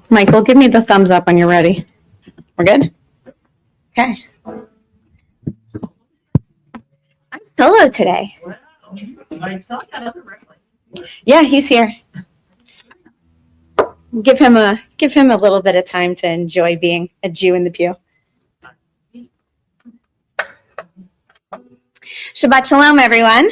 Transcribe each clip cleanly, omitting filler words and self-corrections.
Michael, give me the thumbs up when you're ready. We're good? Okay. I'm solo today. Yeah, he's here. Give him a little bit of time to enjoy being a Jew in the pew. Shabbat Shalom, everyone.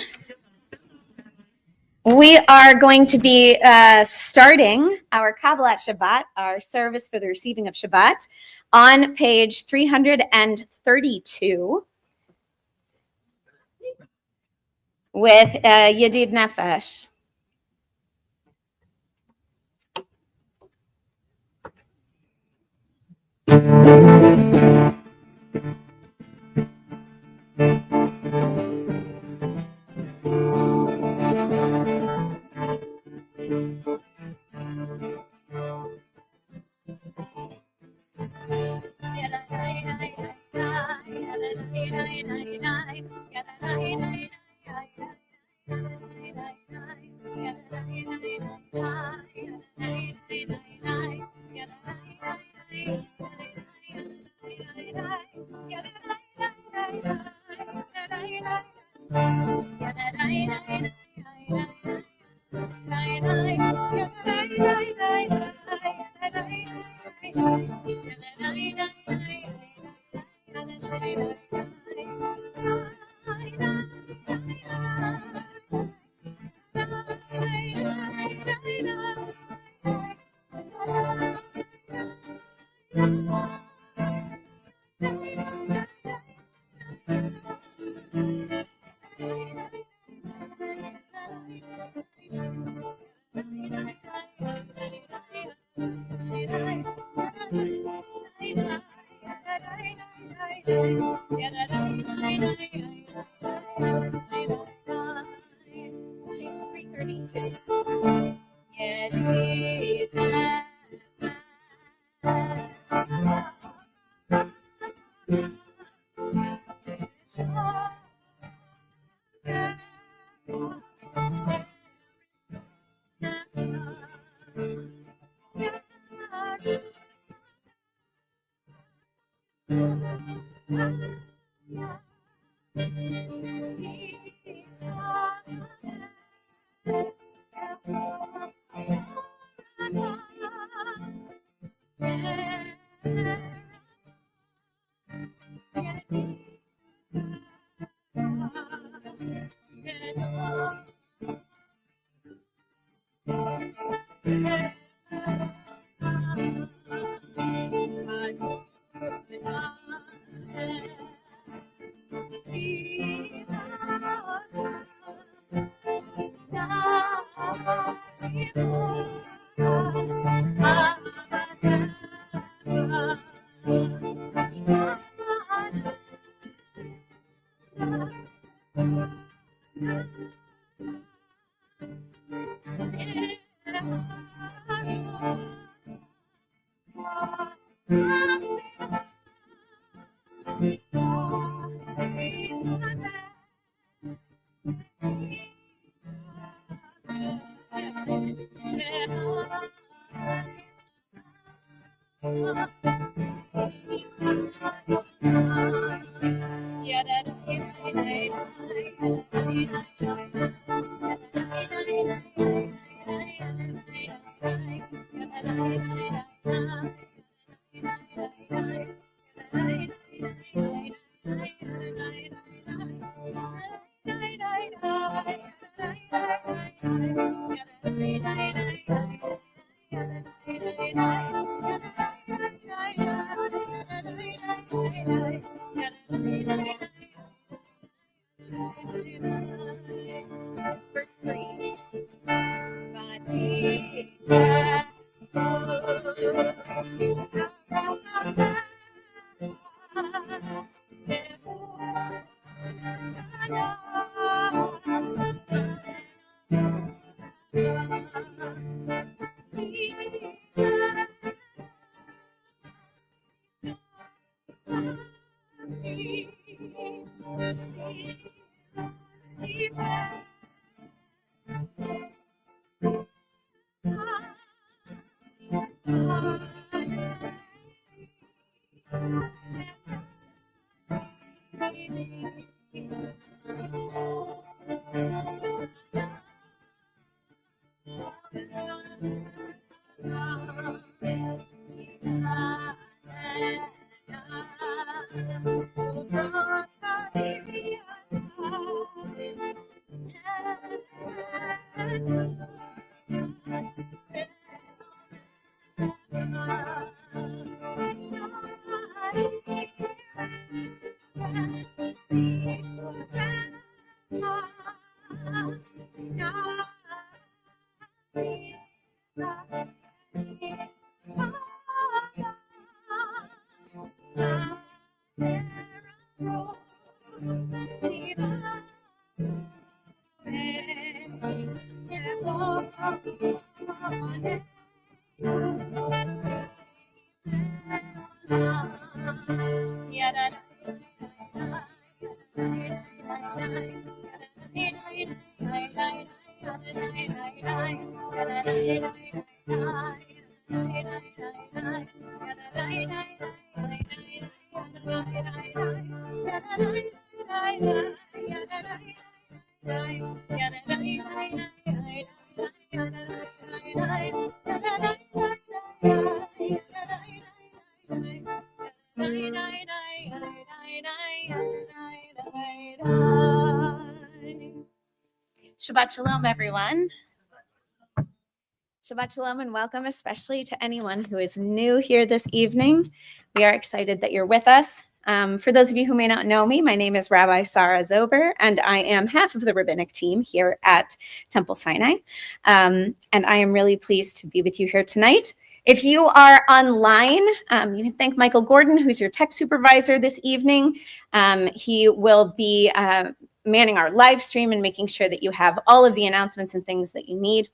We are going to be starting our Kabbalat Shabbat, our service for the receiving of Shabbat, on page 332 with Yedid Nefesh. Verse 3. Shabbat Shalom, everyone. Shabbat Shalom and welcome, especially to anyone who is new here this evening. We are excited that you're with us. For those of you who may not know me, my name is Rabbi Sara Zober, and I am half of the rabbinic team here at Temple Sinai. And I am really pleased to be with you here tonight. If you are online, you can thank Michael Gorden, who's your tech supervisor this evening. He will be manning our live stream and making sure that you have all of the announcements and things that you need.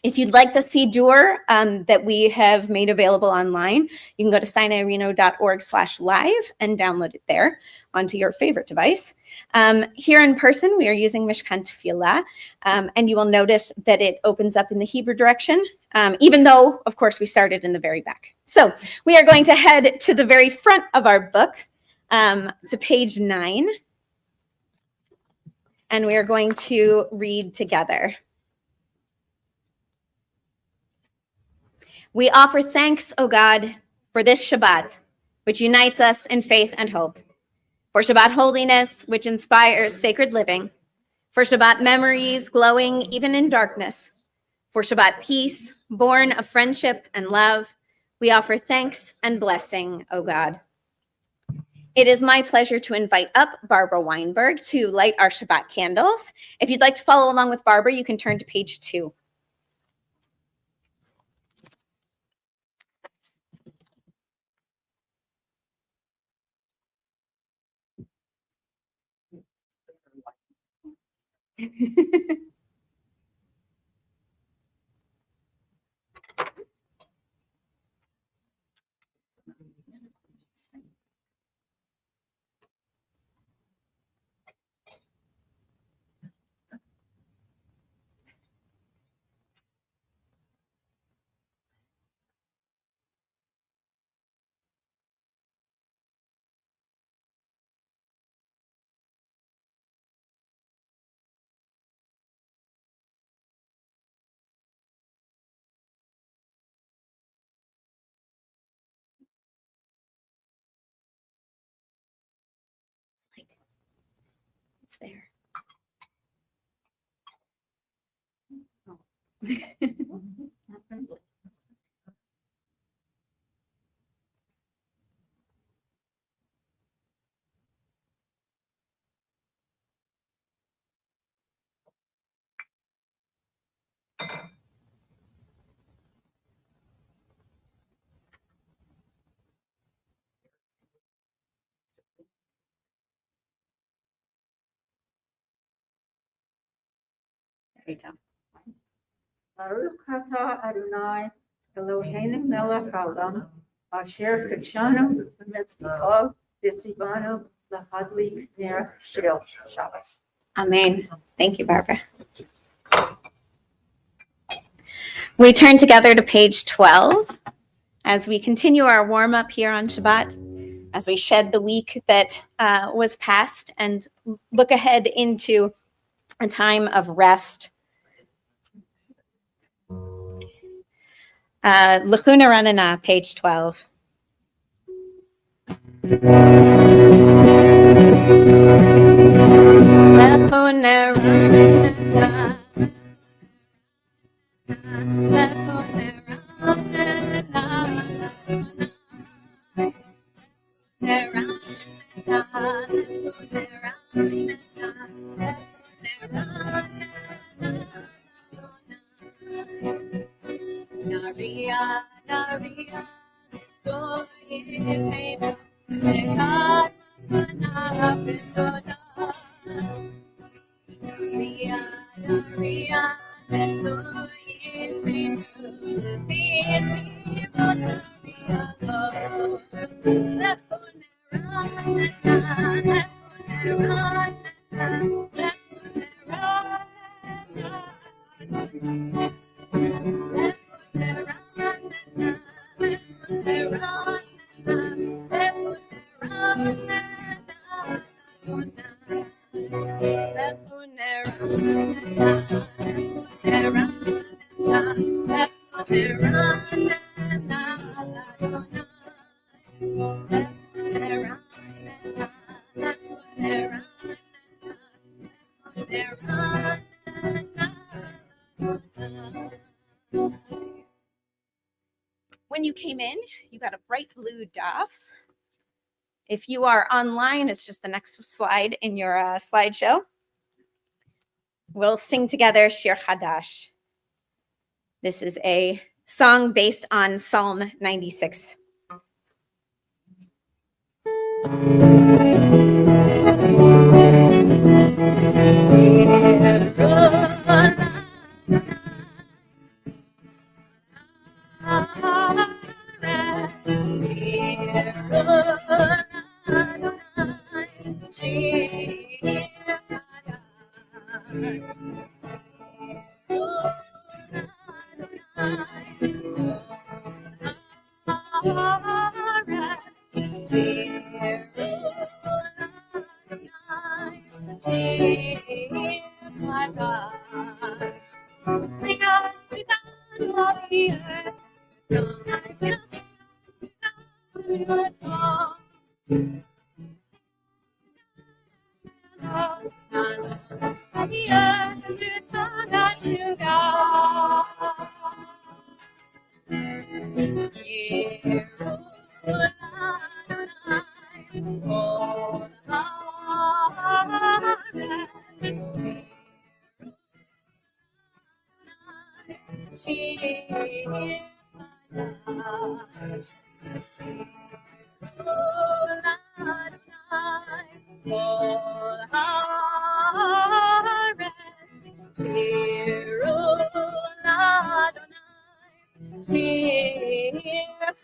If you'd like the Siddur that we have made available online, you can go to sinaireno.org/live and download it there onto your favorite device. Here in person, we are using Mishkan Tefillah, and you will notice that it opens up in the Hebrew direction, even though, of course, we started in the very back. So we are going to head to the very front of our book, to page 9, and we are going to read together. We offer thanks, O God, for this Shabbat, which unites us in faith and hope, for Shabbat holiness, which inspires sacred living, for Shabbat memories glowing even in darkness, for Shabbat peace, born of friendship and love. We offer thanks and blessing, O God. It is my pleasure to invite up Barbara Weinberg to light our Shabbat candles. If you'd like to follow along with Barbara, you can turn to page 2. It's there. There you go. Baruch atah Adonai Eloheinu melech haolam asher kidshanu b'mitzvotav v'tzivanu lahadlik ner shel Shabbos. Amen. Thank you, Barbara. We turn together to page 12 as we continue our warm-up here on Shabbat. as we shed the week that was past and look ahead into a time of rest. Lachuna Ranana, page 12. Lachuna Ranana. When you came in, you got a bright blue daf. If you are online, it's just the next slide in your slideshow. We'll sing together Shir Chadash. This is a song based on Psalm 96.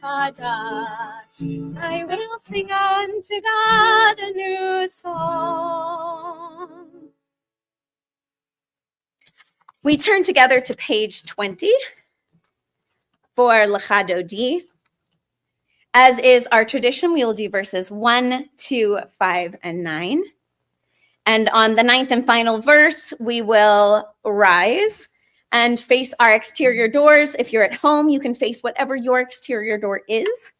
I will sing unto God a new song. We turn together to page 20 for L'chadodi. As is our tradition, we will do verses 1, 2, 5, and 9. And on the 9th and final verse, we will rise and face our exterior doors. If you're at home, you can face whatever your exterior door is.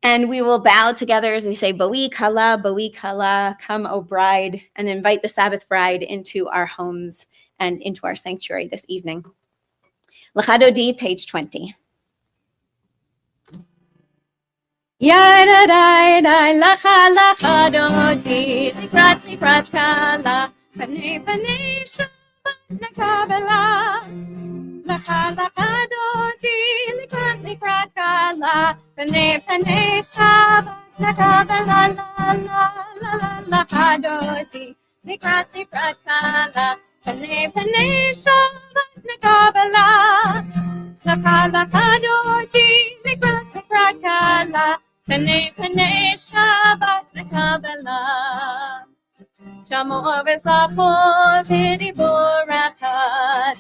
And we will bow together as we say, Bawi Kala, come, O bride, and invite the Sabbath bride into our homes and into our sanctuary this evening. L'chadodi, page 20. Yadadai lacha dodi likrat kala panei Shabbat nekabala lacha dodi likrat kala panei Shabbat nekabala lacha dodi likrat kala panei Shabbat nekabala lacha dodi likrat kala Panei Shabbat nekabala Shamo v'sachot v'borachad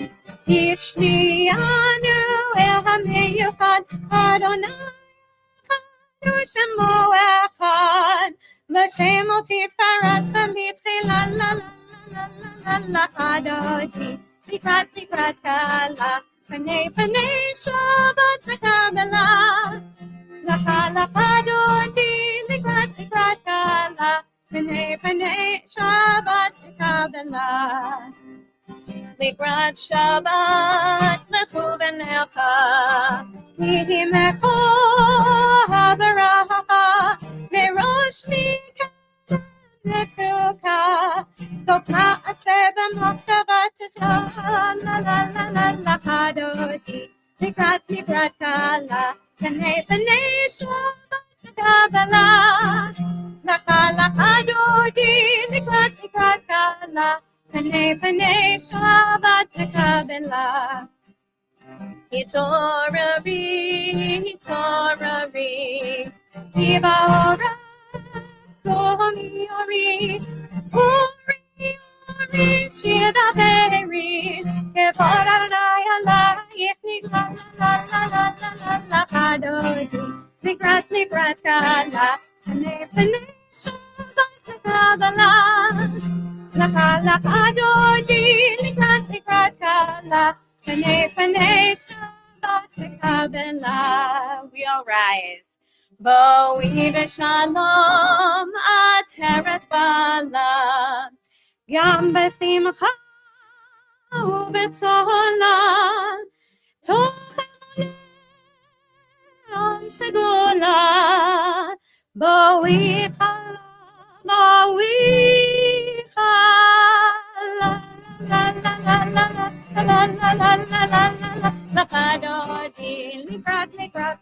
Yishnianu el hameyuchad Adonai Shemo echad, v'shemo tiferet v'litchila la la la la la chadoti, likrat kala, panei Shabbat Kabbalah, la chadoti, likrat kala, panei Shabbat Kabbalah. Likrat Shabbat lechu v'necha, Yihi mecho habaraha, merosh mikah nesuka, Soka aser b'machshavat la la la la la chadoti, likrat kala, Panei Shabbat Kabbalah, la chadoti, likrat kala, Panei Shabbat Kabbalah. Hitorari, Ibaora, Gomi Ori, Ori, Shida Beri, Kevoranai Allah, Yifnikla, la Kadoti, Likrat Kala, Panei Shabbat Kabbalah, la Kadoti, Likrat Kala, Panei Shabbat Kabbalah. We all rise. Bo'i v'shalom ateret bala, Gam b'simcha u'b'tzola, toch emunon segula, Bo'i chala, la la la la la la la la la chadoti, likrat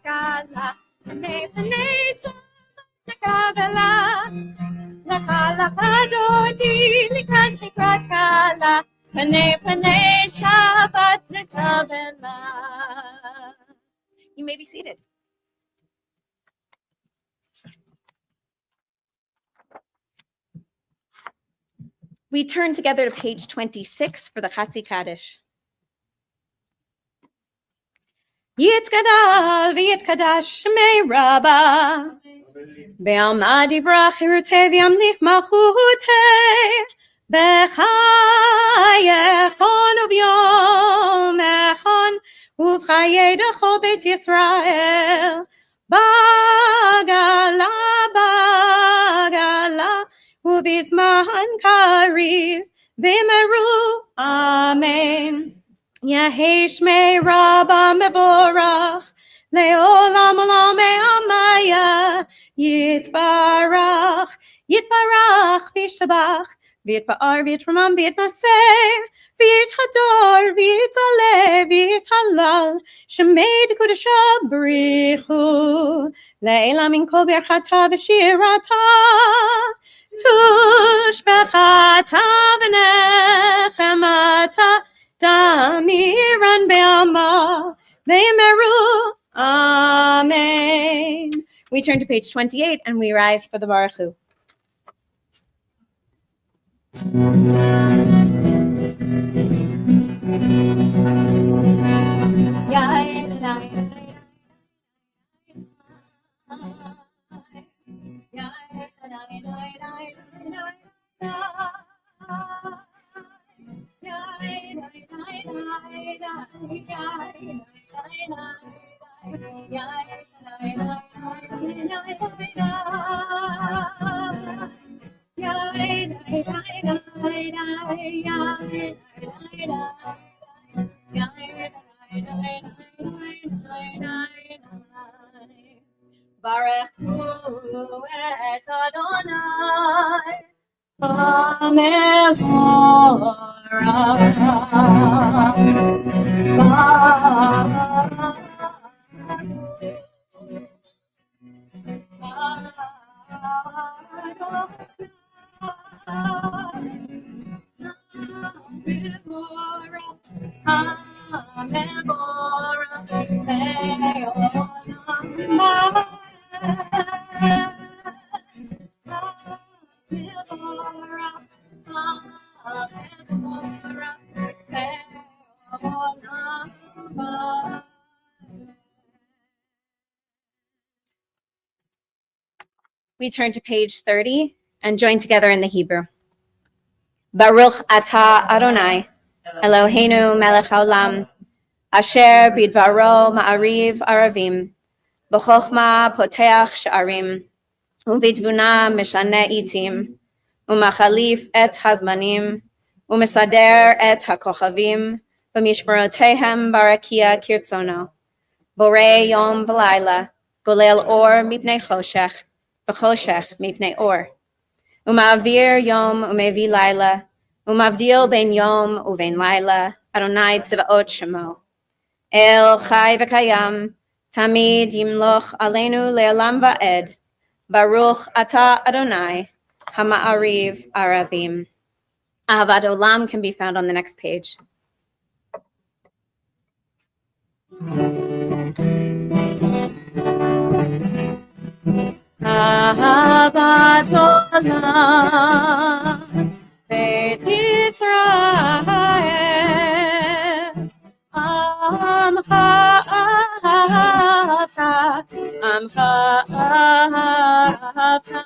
kala, Panei Shabbat Kabbalah, la chadoti, likrat kala, Panei Shabbat Kabbalah. You may be seated. We turn together to page 26 for the Chatzi Kaddish. Yitkadal v'yitkadash shmei rabbah, Be'alma divrach hirutei v'yamlich malchutei, B'chayechon u'b'yom echon, U'v'chayei d'chol beit Yisrael, Bagala, U'bizman kariv, V'meru, Amen. Yehei shmei rabbah mevorach, Le'olam olam me'amaya, Yitbarach, v'yishtabach, v'yitba'ar, v'yitramam, v'yitnaser, v'yithador, v'yitale, v'yitalal, Shemei d'kudasha b'richu, Le'elam min kol berchata v'shirata, Tushbechata v'nechemata, Damiran be'alma, ve'emeru, Amen. We turn to page 28 and we rise for the Baruch Hu. Baruch Hu et Adonai, we turn to page 30 and join together in the Hebrew. Baruch atah Adonai, Eloheinu melech haolam, asher bidvaro ma'ariv aravim, b'chochma poteach sha'arim, u'bitbuna meshane itim, u'machalif et hazmanim, u'mesader et hakochavim, b'mishmerotehem barakia kirtzono, borei yom v'layla, golel or mipnei choshech, v'choshech mipnei or. Umavir yom umevi laila, umavdil ben yom uven laila, Adonai tziva'ot shemo. El chai v'kayam, tamid yimloch aleinu le'olam va'ed, Baruch atah Adonai, hama'ariv aravim. Ahavat olam can be found on the next page. Ahavat olam, Beit Yisrael, Amcha ahavta, Amcha ahavta.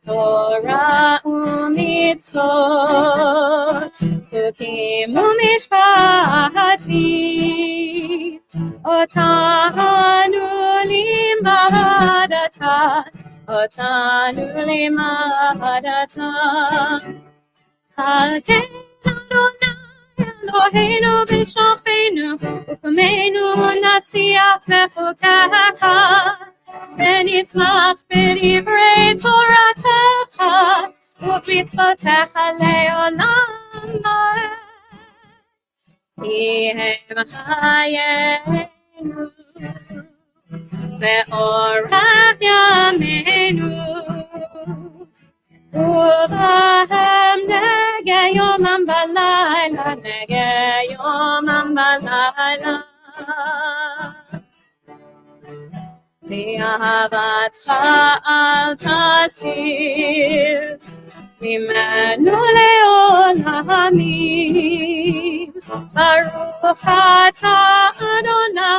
Torah u'mitzvot, chukim u'mishpatim, otanu limadata. Hagen Adonai Eloheinu b'shofenu, u'kumenu nasiach mechukecha, ונשמח בדברי תורתך ובמצוותיך לעולם ועד. כי הם חיינו ואורך ימינו, ובהם נגע יומם בלילה, נגע יומם בלילה. מאהבתך אל תסיר ממנו לעולמים. ברוך אתה אדוני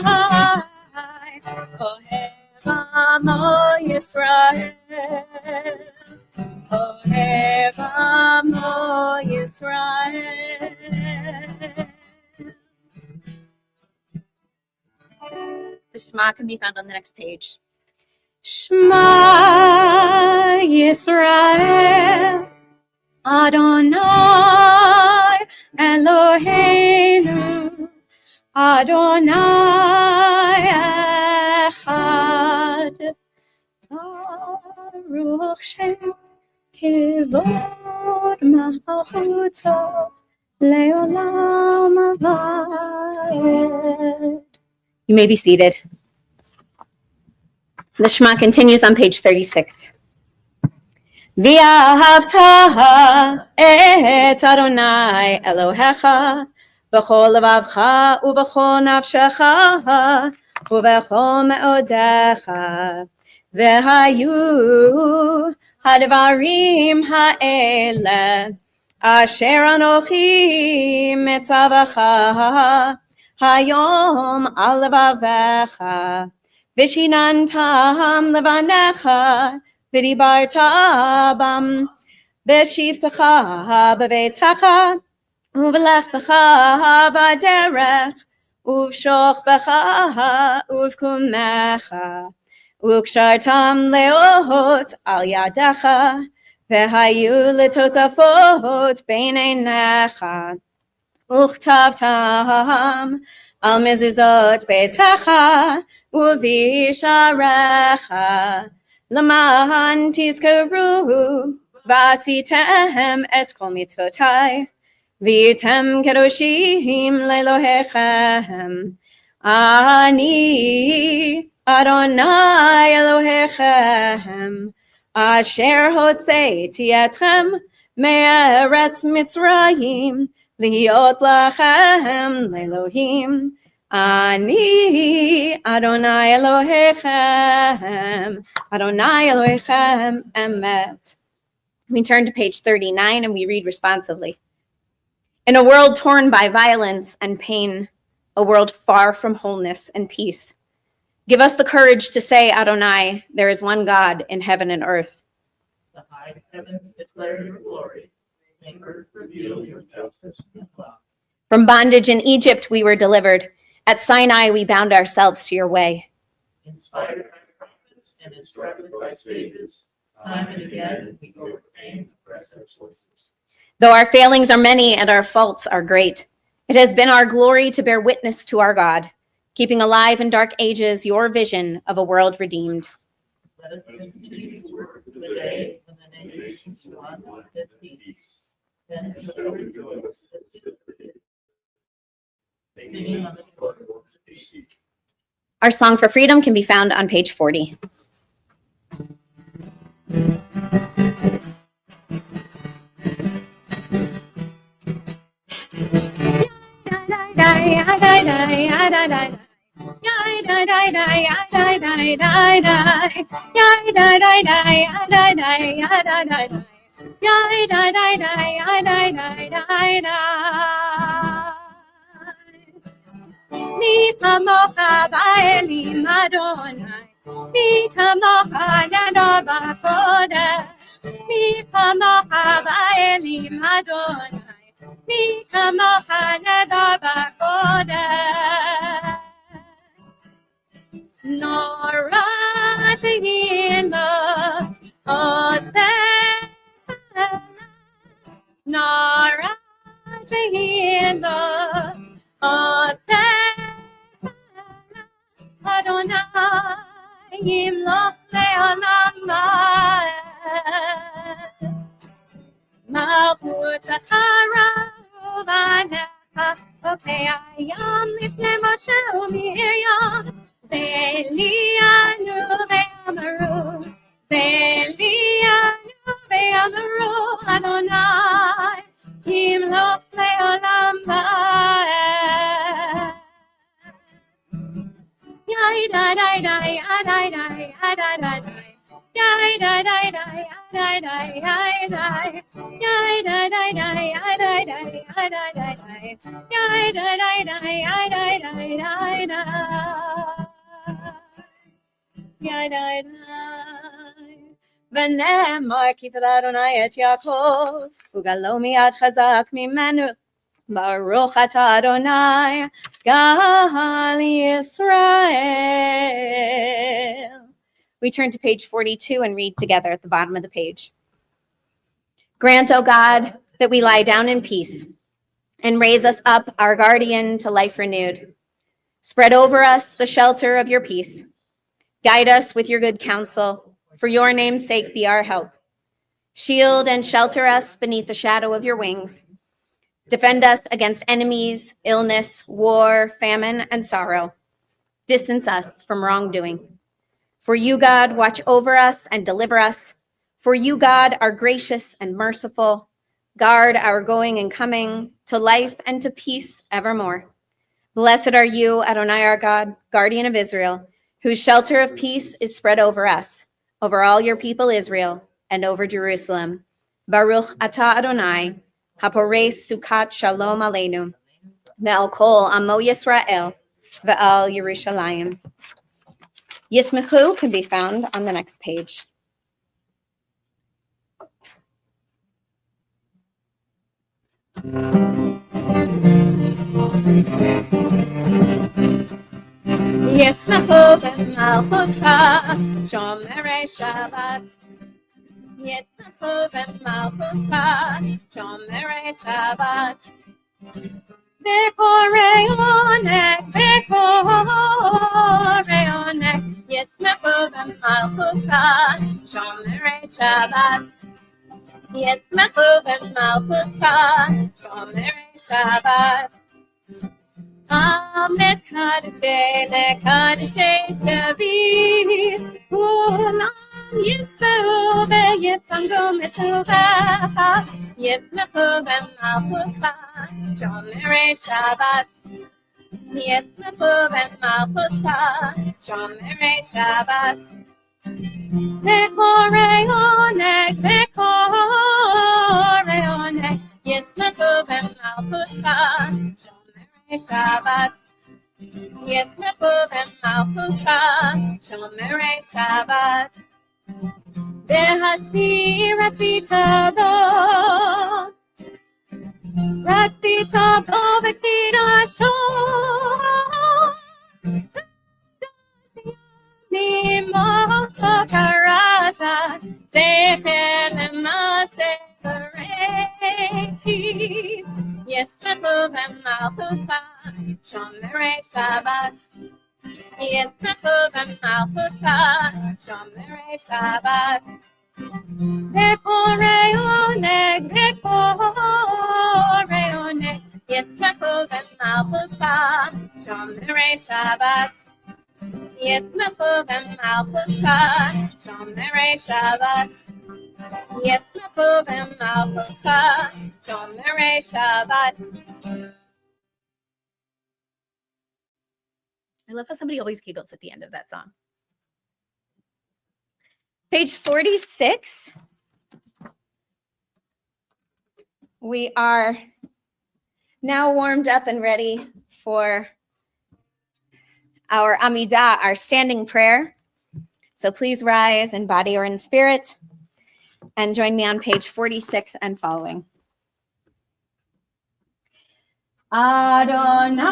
אוהב עמו ישראל, אוהב עמו ישראל. The Shema can be found on the next page. Shema Yisrael, Adonai Eloheinu, Adonai Echad. Baruch Shem Kivod Malchuto Leolam Avad. You may be seated. The Shema continues on page 36. V'ahavta et Adonai Elohecha b'chol levavcha u'b'chol nafshecha u'b'chol me'odecha v'hayu hadvarim ha'ele asher anochi metzavecha Hayom al levavecha, vishinantam levanecha, vidibarta bam, beshivtecha bevetecha, uvelechtecha baderech, uvshochbecha, uvkumecha, ukshartam leot al yadecha, vehayu letotafot beineinecha. Uchtavtam al mezuzot betecha uvisharecha l'man tizkaru v'asitem et kol mitzvotai v'yitem kedoshim le'elohechem ani Adonai Elohechem asher hotzeiti etchem me'eretz Mitzrayim Liot lachem le'Elohim, ani Adonai Elohechem, Adonai Elohechem emet. We turn to page 39 and we read responsively. In a world torn by violence and pain, a world far from wholeness and peace, Give us the courage to say, Adonai, there is one God in heaven and earth. The high heavens declare your glory, and earth reveal your justice and love. From bondage in Egypt we were delivered. At Sinai we bound ourselves to your way. Inspired by prophets and instructed by sages, time and again we overcame the press of choices. Though our failings are many and our faults are great, it has been our glory to bear witness to our God, keeping alive in dark ages your vision of a world redeemed. Let us continue to work for the day when the nations want at peace. Then shall we rejoice. Singing on the shore of the sea. Our song for freedom can be found on page 40. Mi kamocha ba'elim Adonai, mi kamocha nado b'kodesh, mi kamocha ba'elim Adonai, mi kamocha nado b'kodesh. Nora tehilot oteh, Nora tehilot oteh. Adonai yimloch le'olam va'ed. Malchut acharahu v'anecha, okei hayam lifnei Moshe u'Miriam. Ve'lianu ve'amaru, ve'lianu ve'amaru, Adonai yimloch le'olam va'ed. Yai da da da ya da da ya da da da. Yai da da da ya da da ya da. Yai da da da ya da da ya da da. Yai da da da ya da da ya da. Yai da da. V'ne'emar kifel Adonai et Yaakov, ugalo mi'ad chazak mimenu. Baruch atah Adonai, Gal Yisrael. We turn to page 42 and read together at the bottom of the page. Grant, O God, that we lie down in peace and raise us up, our guardian, to life renewed. Spread over us the shelter of your peace. Guide us with your good counsel. For your name's sake, be our help. Shield and shelter us beneath the shadow of your wings. Defend us against enemies, illness, war, famine, and sorrow. Distance us from wrongdoing. For you, God, watch over us and deliver us. For you, God, are gracious and merciful. Guard our going and coming to life and to peace evermore. Blessed are you, Adonai our God, guardian of Israel, whose shelter of peace is spread over us, over all your people Israel, and over Jerusalem. Baruch atah Adonai, Haporeis Sukkot Shalom Aleinu, Ve'al Kol Amo Yisrael, Ve'al Yerushalayim. Yismechu can be found on the next page. Yismechu b'malchutka, Shomerei Shabbat. Yismechu b'malchutka, Shomerei Shabbat. V'korei oneg, v'korei oneg, Yismechu b'malchutka, Shomerei Shabbat. Yismechu b'malchutka, Shomerei Shabbat. Amet kadeshei lekadeshei David, Ulam yismehu ve'yitzangu metuvecha, Yismechu b'malchutka, Shomerei Shabbat. Yismechu b'malchutka, Shomerei Shabbat. V'korei oneg, v'korei oneg, Yismechu b'malchutka, Shabbat. Yismechu b'malchutka, Shomerei Shabbat. V'hasir Rapitado. Rapitado v'kidasho. Nimoto karata. Zecher l'maseh b'reishit. Yisrael v'malchuta. Shomerei Shabbat. Yisrael v'malchuta. Shomerei Shabbat. Dekorei oneg, dekorei oneg. Yisrael v'malchuta. Shomerei Shabbat. Yisrael v'malchuta. Shomerei Shabbat. Yisrael v'malchuta. Shomerei Shabbat. I love how somebody always giggles at the end of that song. Page 46. We are now warmed up and ready for our Amidah, our standing prayer. So please rise in body or in spirit and join me on page 46 and following. Adonai,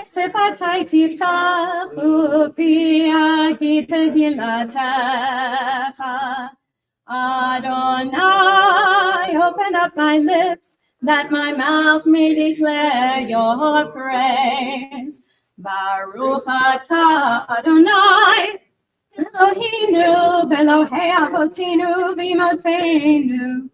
sifatai tiftach ufi agi tehilatecha. Adonai, open up my lips, that my mouth may declare your praise. Baruch atah Adonai, Eloheinu, Elohei avotinu, v'imotenu,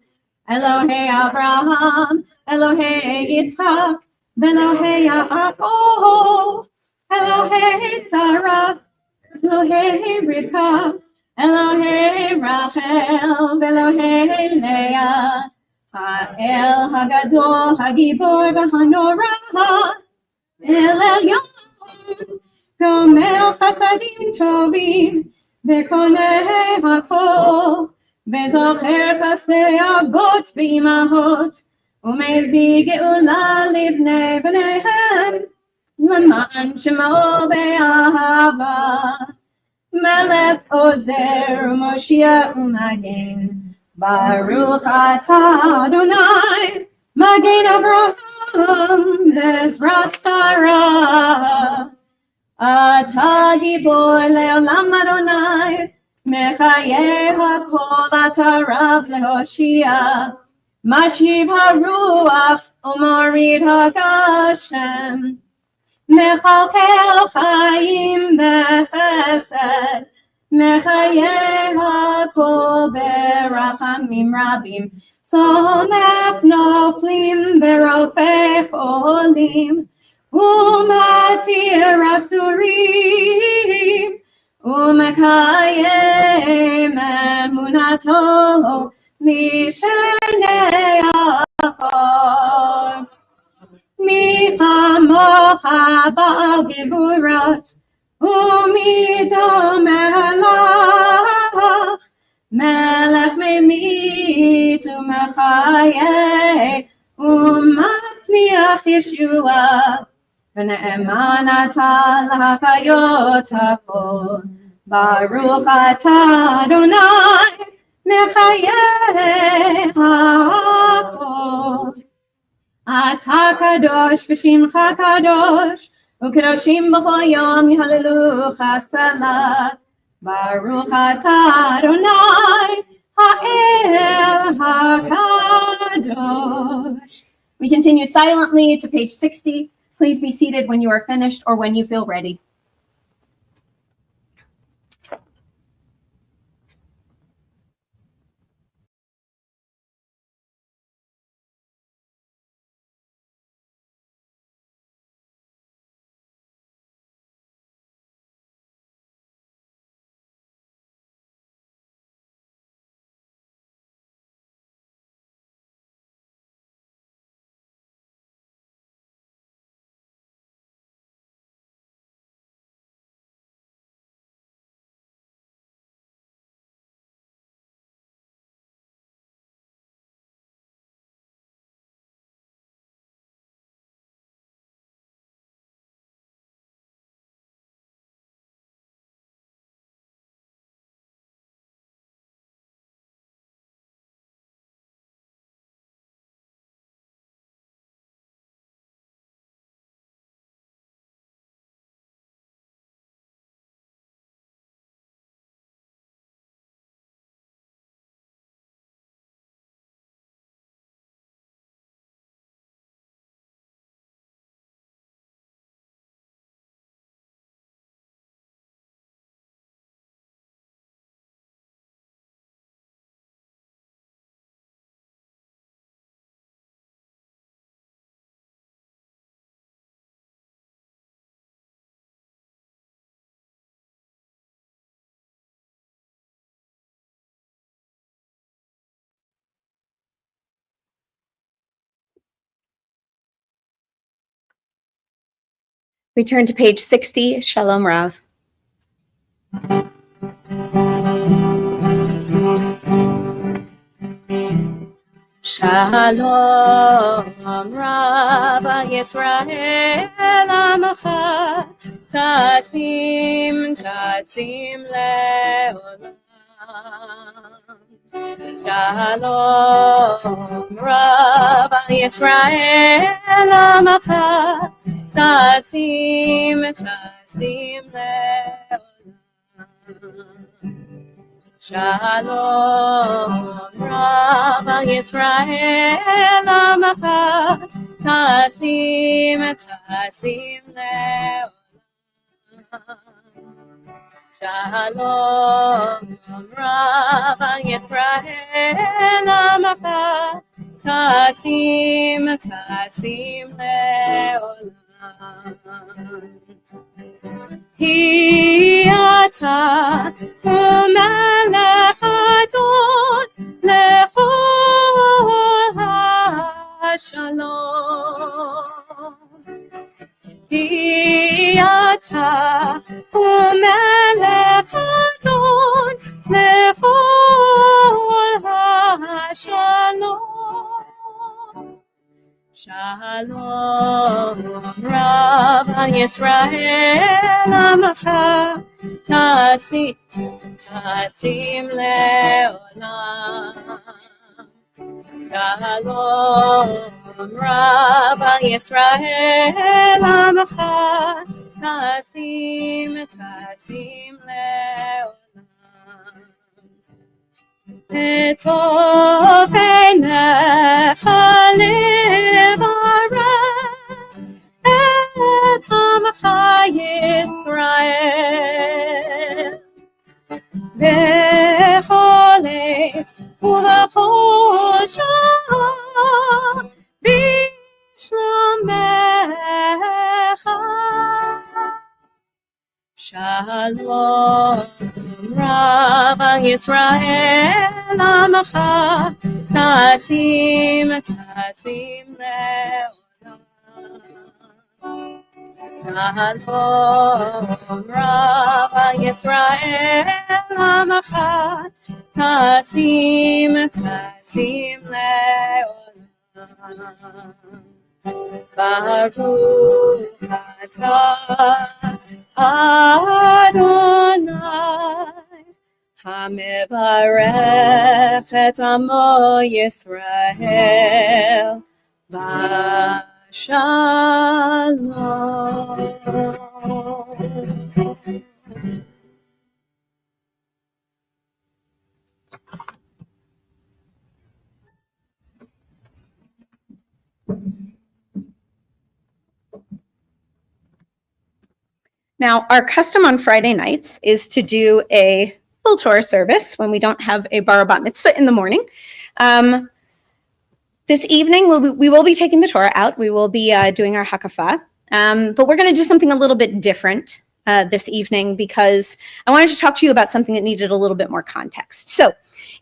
Elohei Abraham, Elohei Yitzchak, Elohei Yaakov, Elohei Sara, Elohei Rivka, Elohei Rachel, Elohei Leah, Ha'el Hagadol, Hagibor, V'Hanora, El Elyon, Gomel Chasadim Tovim, V'Konei Hakol, וזוכר חסדי אבות ואימהות, ומביא גאולה לבני בניהם, למען שמו באהבה. מלך עוזר ומושיע ומגן, ברוך אתה אדוני, מגן אברהם בעזרת שרה. אתה גיבור לעולם אדוני, מחיי הכל אתה רב להושיע, משיב הרוח ומוריד הגשם, מכלכל חיים בחסד, מחיי הכל ברחמים רבים, סומך נופלים ברופא חולים, ומתיר אסורים, ומקיים אמונתו לשני אחור. מי כמוך בעל גבורות, ומי דומה לך, מלך ממית ומחיה, ומצמיח ישועה. ונאמן אתה להחיות הכל, ברוך אתה אדוני, מחיי הכל. אתה קדוש ושמך קדוש, וקדושים בכל יום יהללוך סלת, ברוך אתה אדוני, האל הקדוש. We continue silently to page 60. Please be seated when you are finished or when you feel ready. We turn to page 60, Shalom Rav. Shalom Rabbah Yisrael Amacha Tasim Leolam. Shalom Rabbah Yisrael Amacha Tasim Leolam. Shalom Rabbah Yisrael Amacha Tasim Leolam. Shalom Rabbah Yisrael Amacha Tasim Leolam. Hi ata u'melech adon lechol ha'shalom. Hi ata u'melech adon lechol ha'shalom. Shalom Rabbah Yisrael Amacha Tasim Leolam. Shalom Rabbah Yisrael Amacha Tasim Leolam. Etov einecha levarech et amcha Yisrael bechol עת ובכל שעה בשלומך. Shalom Rabbah Yisrael Amacha Tasim Leolam. Shalom Rabbah Yisrael Amacha Tasim Leolam. Baruch atah Adonai Hamevarech et amo Yisrael Bashalom. Now, our custom on Friday nights is to do a full Torah service when we don't have a bar bat mitzvah in the morning. This evening, we will be taking the Torah out. We will be doing our hakafah, but we're going to do something a little bit different this evening because I wanted to talk to you about something that needed a little bit more context. So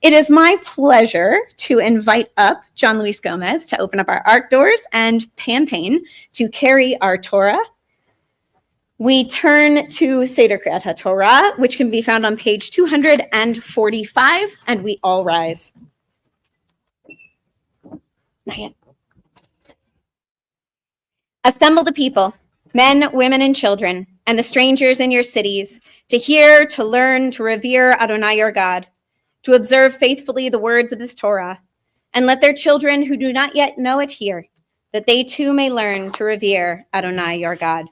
it is my pleasure to invite up John Luis Gomez to open up our art doors and Pan Payne to carry our Torah. We turn to Seder Kriyat HaTorah, which can be found on page 245, and we all rise. Not yet. Assemble the people, men, women, and children, and the strangers in your cities, to hear, to learn, to revere Adonai your God, to observe faithfully the words of this Torah, and let their children who do not yet know it hear, that they too may learn to revere Adonai your God.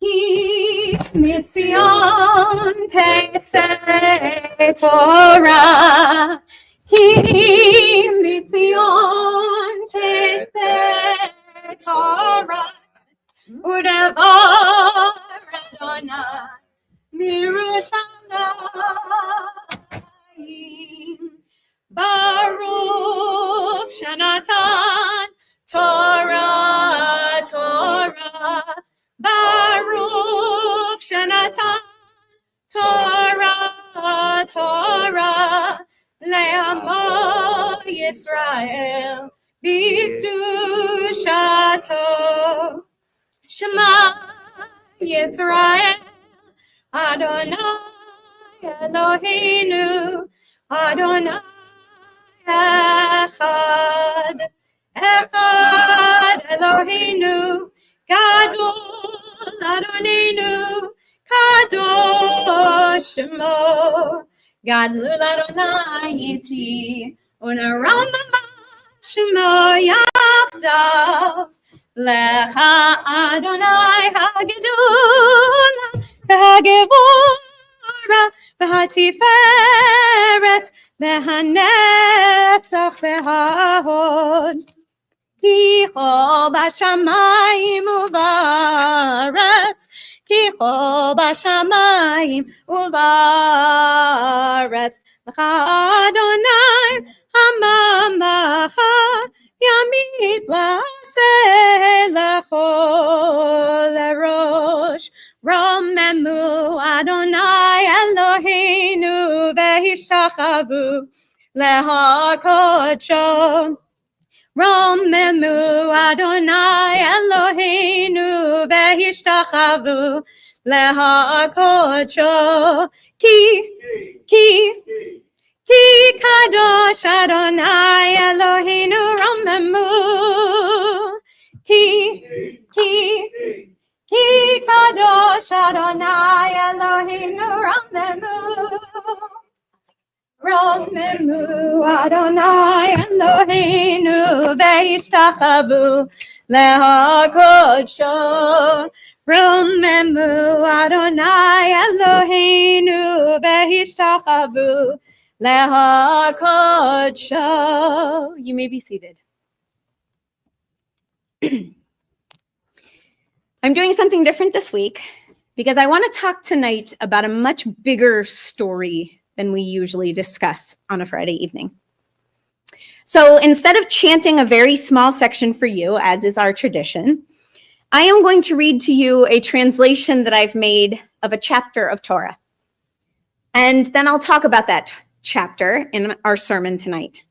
Ki mitzion tetzeh Torah, Ki mitzion tetzeh Torah, u'devar Adonai mirushalayim. Baruch shenatan Torah. Baruch shenatan Torah le'amo Yisrael b'kedushato. Shema Yisrael, Adonai Eloheinu, Adonai Echad, Echad Eloheinu, Gadol Adonenu, Kadosh Shemo, Gadol Adonai Iti, Unaramama Shemo Yachdav, Lecha Adonai Hagedula, Hagevora, V'hatiferet, V'hanetzach, V'hahod. Ki cho b'shamayim u'ba'aretz, Ki cho b'shamayim u'ba'aretz, L'cha Adonai hamamacha, Yamit la'aseh lechol erosh. Romemu Adonai Eloheinu ve'hishtachavu lehakodsho. Romemu Adonai Eloheinu ve'hishtachavu lehakodsho. Ki kadosh Adonai Eloheinu Romemu. Ki kadosh Adonai Eloheinu Romemu. Romemu Adonai Eloheinu ve'hishtachavu lehakodsho. Romemu Adonai Eloheinu ve'hishtachavu lehakodsho. You may be seated. I'm doing something different this week because I want to talk tonight about a much bigger story than we usually discuss on a Friday evening. So instead of chanting a very small section for you, as is our tradition, I am going to read to you a translation that I've made of a chapter of Torah. And then I'll talk about that chapter in our sermon tonight.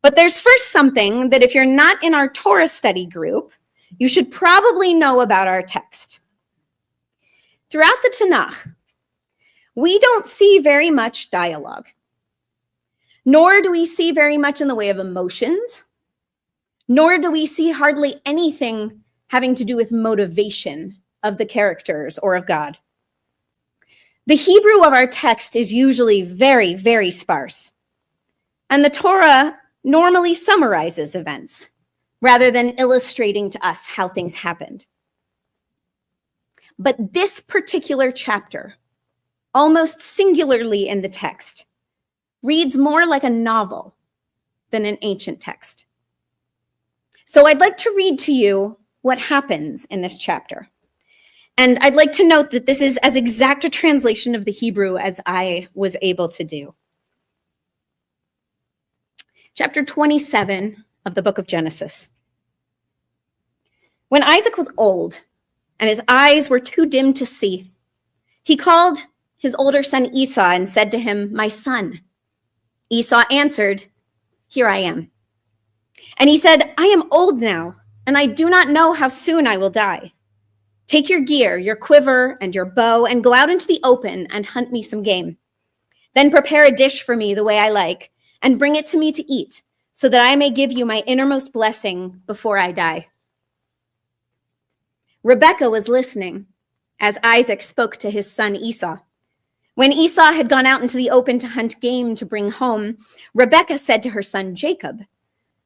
But there's first something that if you're not in our Torah study group, you should probably know about our text. Throughout the Tanakh, we don't see very much dialogue, nor do we see very much in the way of emotions, nor do we see hardly anything having to do with motivation of the characters or of God. The Hebrew of our text is usually very, very sparse, and the Torah normally summarizes events rather than illustrating to us how things happened. But this particular chapter, almost singularly in the text, reads more like a novel than an ancient text. So I'd like to read to you what happens in this chapter. And I'd like to note that this is as exact a translation of the Hebrew as I was able to do. Chapter 27 of the book of Genesis. When Isaac was old and his eyes were too dim to see, he called his older son Esau and said to him, "My son." Esau answered, "Here I am." And he said, "I am old now, and I do not know how soon I will die. Take your gear, your quiver, and your bow, and go out into the open and hunt me some game. Then prepare a dish for me the way I like, and bring it to me to eat, so that I may give you my innermost blessing before I die." Rebekah was listening as Isaac spoke to his son Esau. When Esau had gone out into the open to hunt game to bring home, Rebekah said to her son Jacob,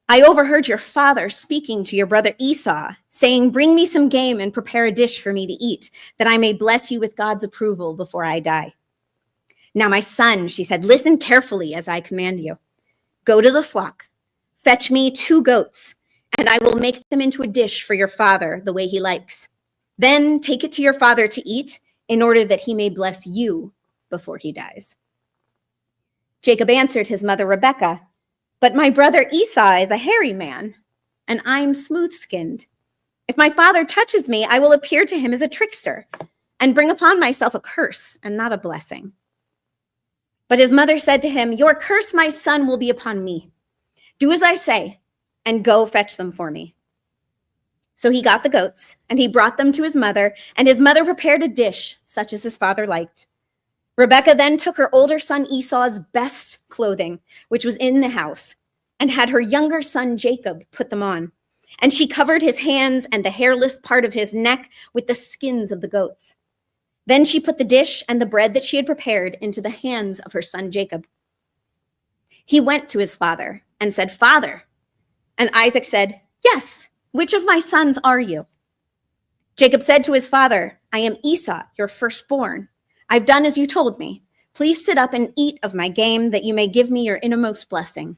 "I overheard your father speaking to your brother Esau, saying, 'Bring me some game and prepare a dish for me to eat, that I may bless you with God's approval before I die.' Now, my son," she said, "listen carefully as I command you. Go to the flock, fetch me 2 goats, and I will make them into a dish for your father the way he likes. Then take it to your father to eat, in order that he may bless you before he dies." Jacob answered his mother Rebekah, "But my brother Esau is a hairy man, and I'm smooth-skinned. If my father touches me, I will appear to him as a trickster and bring upon myself a curse and not a blessing." But his mother said to him, "Your curse, my son, will be upon me. Do as I say, and go fetch them for me." So he got the goats, and he brought them to his mother, and his mother prepared a dish, such as his father liked. Rebekah then took her older son Esau's best clothing, which was in the house, and had her younger son Jacob put them on. And she covered his hands and the hairless part of his neck with the skins of the goats. Then she put the dish and the bread that she had prepared into the hands of her son Jacob. He went to his father and said, "Father." And Isaac said, "Yes, which of my sons are you?" Jacob said to his father, "I am Esau, your firstborn. I've done as you told me. Please sit up and eat of my game, that you may give me your innermost blessing."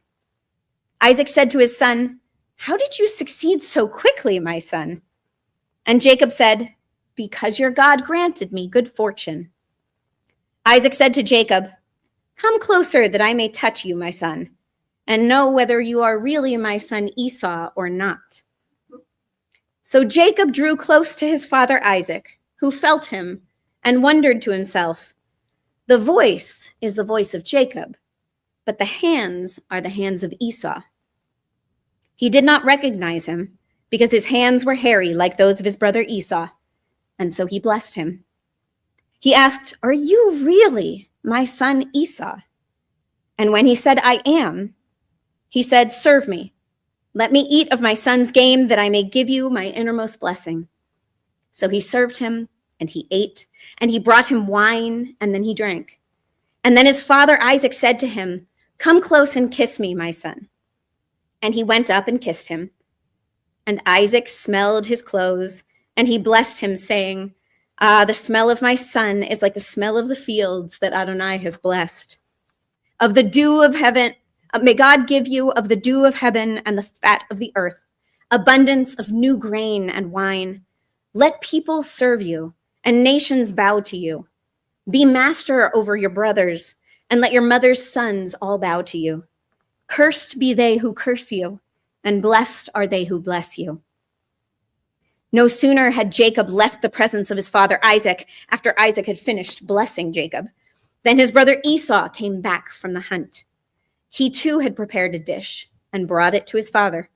Isaac said to his son, "How did you succeed so quickly, my son?" And Jacob said, "Because your God granted me good fortune." Isaac said to Jacob, "Come closer that I may touch you, my son, and know whether you are really my son Esau or not." So Jacob drew close to his father Isaac, who felt him and wondered to himself, "The voice is the voice of Jacob, but the hands are the hands of Esau." He did not recognize him because his hands were hairy like those of his brother Esau, and so he blessed him. He asked, "Are you really my son Esau?" And when he said, "I am," he said, "Serve me. Let me eat of my son's game, that I may give you my innermost blessing." So he served him, and he ate, and he brought him wine, and then he drank. And then his father Isaac said to him, "Come close and kiss me, my son." And he went up and kissed him. And Isaac smelled his clothes, and he blessed him, saying, "Ah, the smell of my son is like the smell of the fields that Adonai has blessed. Of the dew of heaven, may God give you of the dew of heaven and the fat of the earth, abundance of new grain and wine. Let people serve you, and nations bow to you. Be master over your brothers, and let your mother's sons all bow to you. Cursed be they who curse you, and blessed are they who bless you." No sooner had Jacob left the presence of his father Isaac, after Isaac had finished blessing Jacob, than his brother Esau came back from the hunt. He too had prepared a dish and brought it to his father.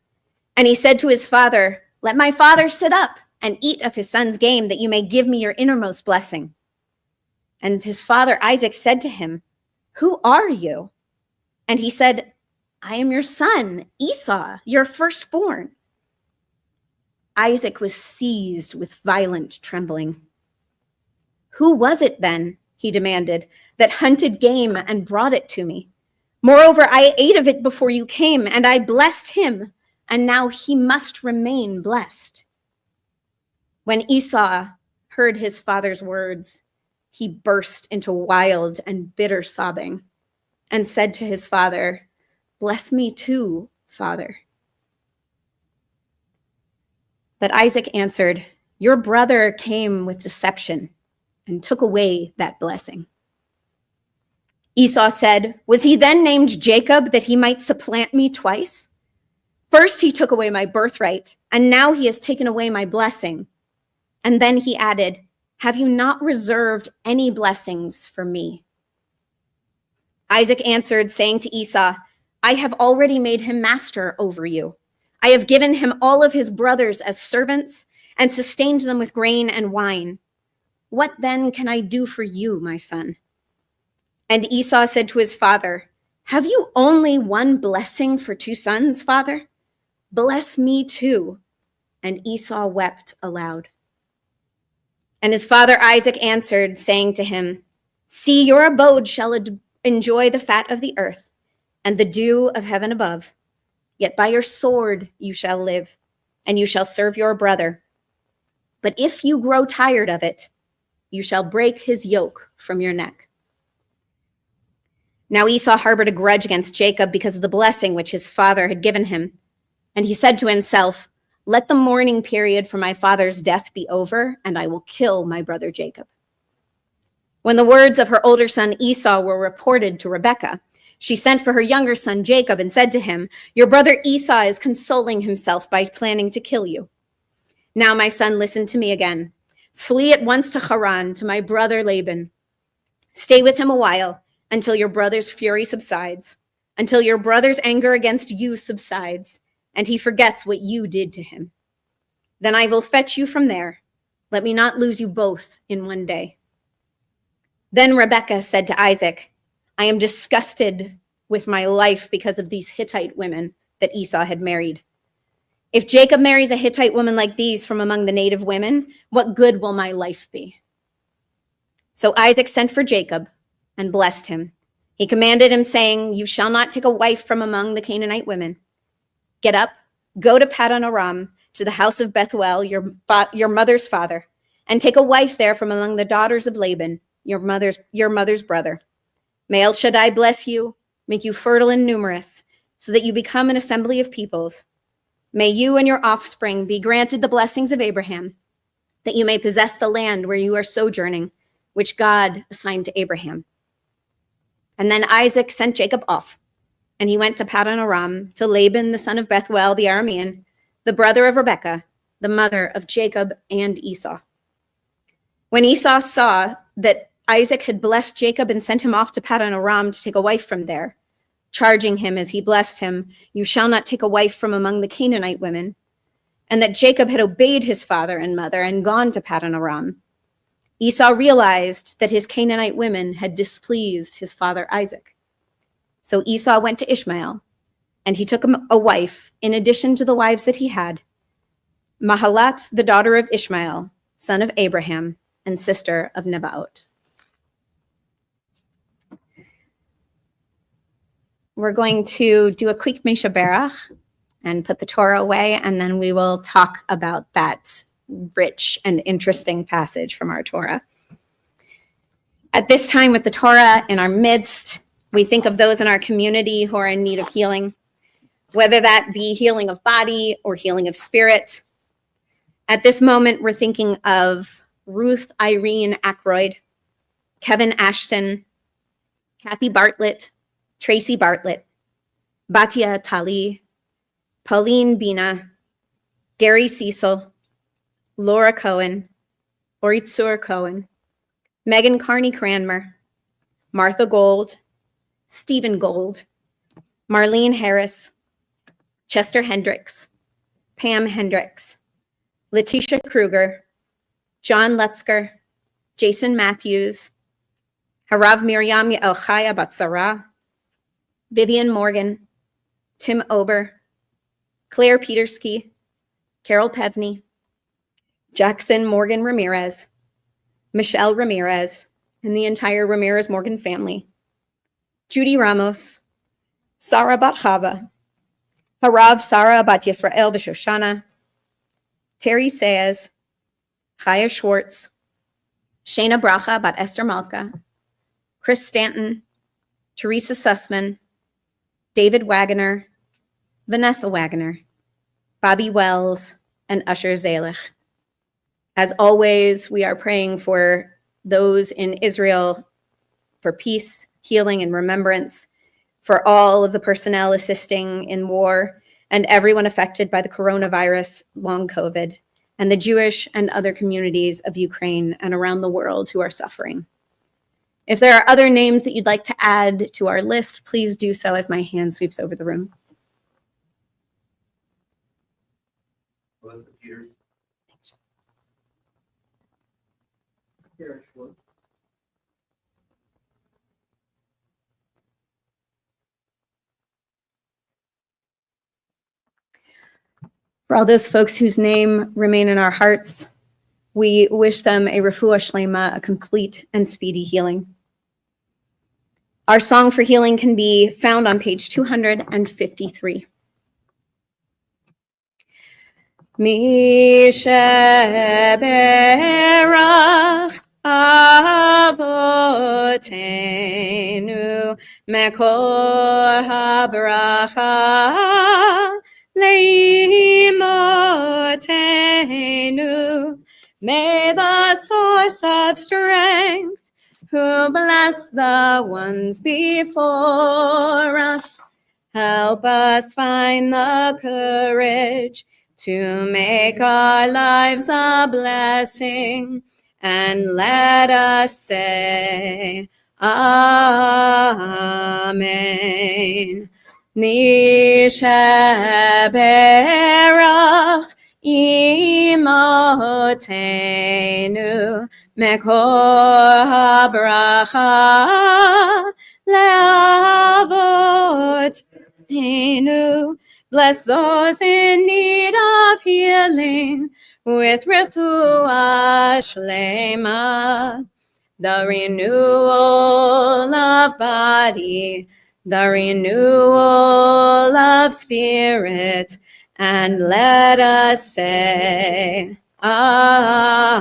And he said to his father, "Let my father sit up and eat of his son's game, that you may give me your innermost blessing." And his father Isaac said to him, "Who are you?" And he said, "I am your son, Esau, your firstborn." Isaac was seized with violent trembling. "Who was it then," he demanded, "that hunted game and brought it to me? Moreover, I ate of it before you came, and I blessed him, and now he must remain blessed." When Esau heard his father's words, he burst into wild and bitter sobbing and said to his father, "Bless me too, Father." But Isaac answered, "Your brother came with deception and took away that blessing." Esau said, "Was he then named Jacob, that he might supplant me twice? First he took away my birthright, and now he has taken away my blessing." And then he added, "Have you not reserved any blessings for me?" Isaac answered, saying to Esau, "I have already made him master over you. I have given him all of his brothers as servants and sustained them with grain and wine. What then can I do for you, my son?" And Esau said to his father, "Have you only one blessing for two sons, father? Bless me too." And Esau wept aloud. And his father Isaac answered, saying to him, "See, your abode shall enjoy the fat of the earth and the dew of heaven above. Yet by your sword you shall live, and you shall serve your brother. But if you grow tired of it, you shall break his yoke from your neck." Now Esau harbored a grudge against Jacob because of the blessing which his father had given him. And he said to himself, "Let the mourning period for my father's death be over, and I will kill my brother Jacob." When the words of her older son Esau were reported to Rebekah, she sent for her younger son Jacob and said to him, "Your brother Esau is consoling himself by planning to kill you. Now, my son, listen to me again. Flee at once to Haran, to my brother Laban. Stay with him a while until your brother's fury subsides, until your brother's anger against you subsides, and he forgets what you did to him. Then I will fetch you from there. Let me not lose you both in one day." Then Rebekah said to Isaac, "I am disgusted with my life because of these Hittite women that Esau had married. If Jacob marries a Hittite woman like these from among the native women, what good will my life be?" So Isaac sent for Jacob and blessed him. He commanded him, saying, "You shall not take a wife from among the Canaanite women. Get up, go to Paddan Aram, to the house of Bethuel, your mother's father, and take a wife there from among the daughters of Laban, your mother's brother. May El Shaddai bless you, make you fertile and numerous, so that you become an assembly of peoples. May you and your offspring be granted the blessings of Abraham, that you may possess the land where you are sojourning, which God assigned to Abraham." And then Isaac sent Jacob off, and he went to Paddan Aram, to Laban, the son of Bethuel the Aramean, the brother of Rebekah, the mother of Jacob and Esau. When Esau saw that Isaac had blessed Jacob and sent him off to Paddan Aram to take a wife from there, charging him as he blessed him, "You shall not take a wife from among the Canaanite women," and that Jacob had obeyed his father and mother and gone to Paddan Aram, Esau realized that his Canaanite women had displeased his father Isaac. So Esau went to Ishmael, and he took him a wife in addition to the wives that he had, Mahalat, the daughter of Ishmael, son of Abraham, and sister of Nebaot. We're going to do a quick Mesha Berach and put the Torah away, and then we will talk about that rich and interesting passage from our Torah. At this time, with the Torah in our midst, we think of those in our community who are in need of healing, whether that be healing of body or healing of spirit. At this moment, we're thinking of Ruth Irene Ackroyd, Kevin Ashton, Kathy Bartlett, Tracy Bartlett, Batia Tali, Pauline Bina, Gary Cecil, Laura Cohen, Oritzur Cohen, Megan Carney Cranmer, Martha Gold, Stephen Gold, Marlene Harris, Chester Hendricks, Pam Hendricks, Letitia Kruger, John Lutzker, Jason Matthews, Harav Miriam Elchaya Bat Sara, Vivian Morgan, Tim Ober, Claire Petersky, Carol Pevney, Jackson Morgan Ramirez, Michelle Ramirez, and the entire Ramirez Morgan family, Judy Ramos, Sara Bat Chava, Harav Sara Bat Yisrael B'Shoshana, Terry Saez, Chaya Schwartz, Shayna Bracha Bat Esther Malka, Chris Stanton, Teresa Sussman, David Wagoner, Vanessa Wagoner, Bobby Wells, and Usher Zalich. As always, we are praying for those in Israel for peace, healing, and remembrance, for all of the personnel assisting in war, and everyone affected by the coronavirus, long COVID, and the Jewish and other communities of Ukraine and around the world who are suffering. If there are other names that you'd like to add to our list, please do so as my hand sweeps over the room. Melissa Peters. For all those folks whose name remain in our hearts, we wish them a refuah shlema, a complete and speedy healing. Our song for healing can be found on page 253. Mi sheberach avotenu mekor habracha leimotenu. May the source of strength, who bless the ones before us, help us find the courage to make our lives a blessing, and let us say, Amen. Nishaberach im imotenu mekor habracha leavotenu. Bless those in need of healing with refuah shlema, the renewal of body, the renewal of spirit, and let us say, Amen.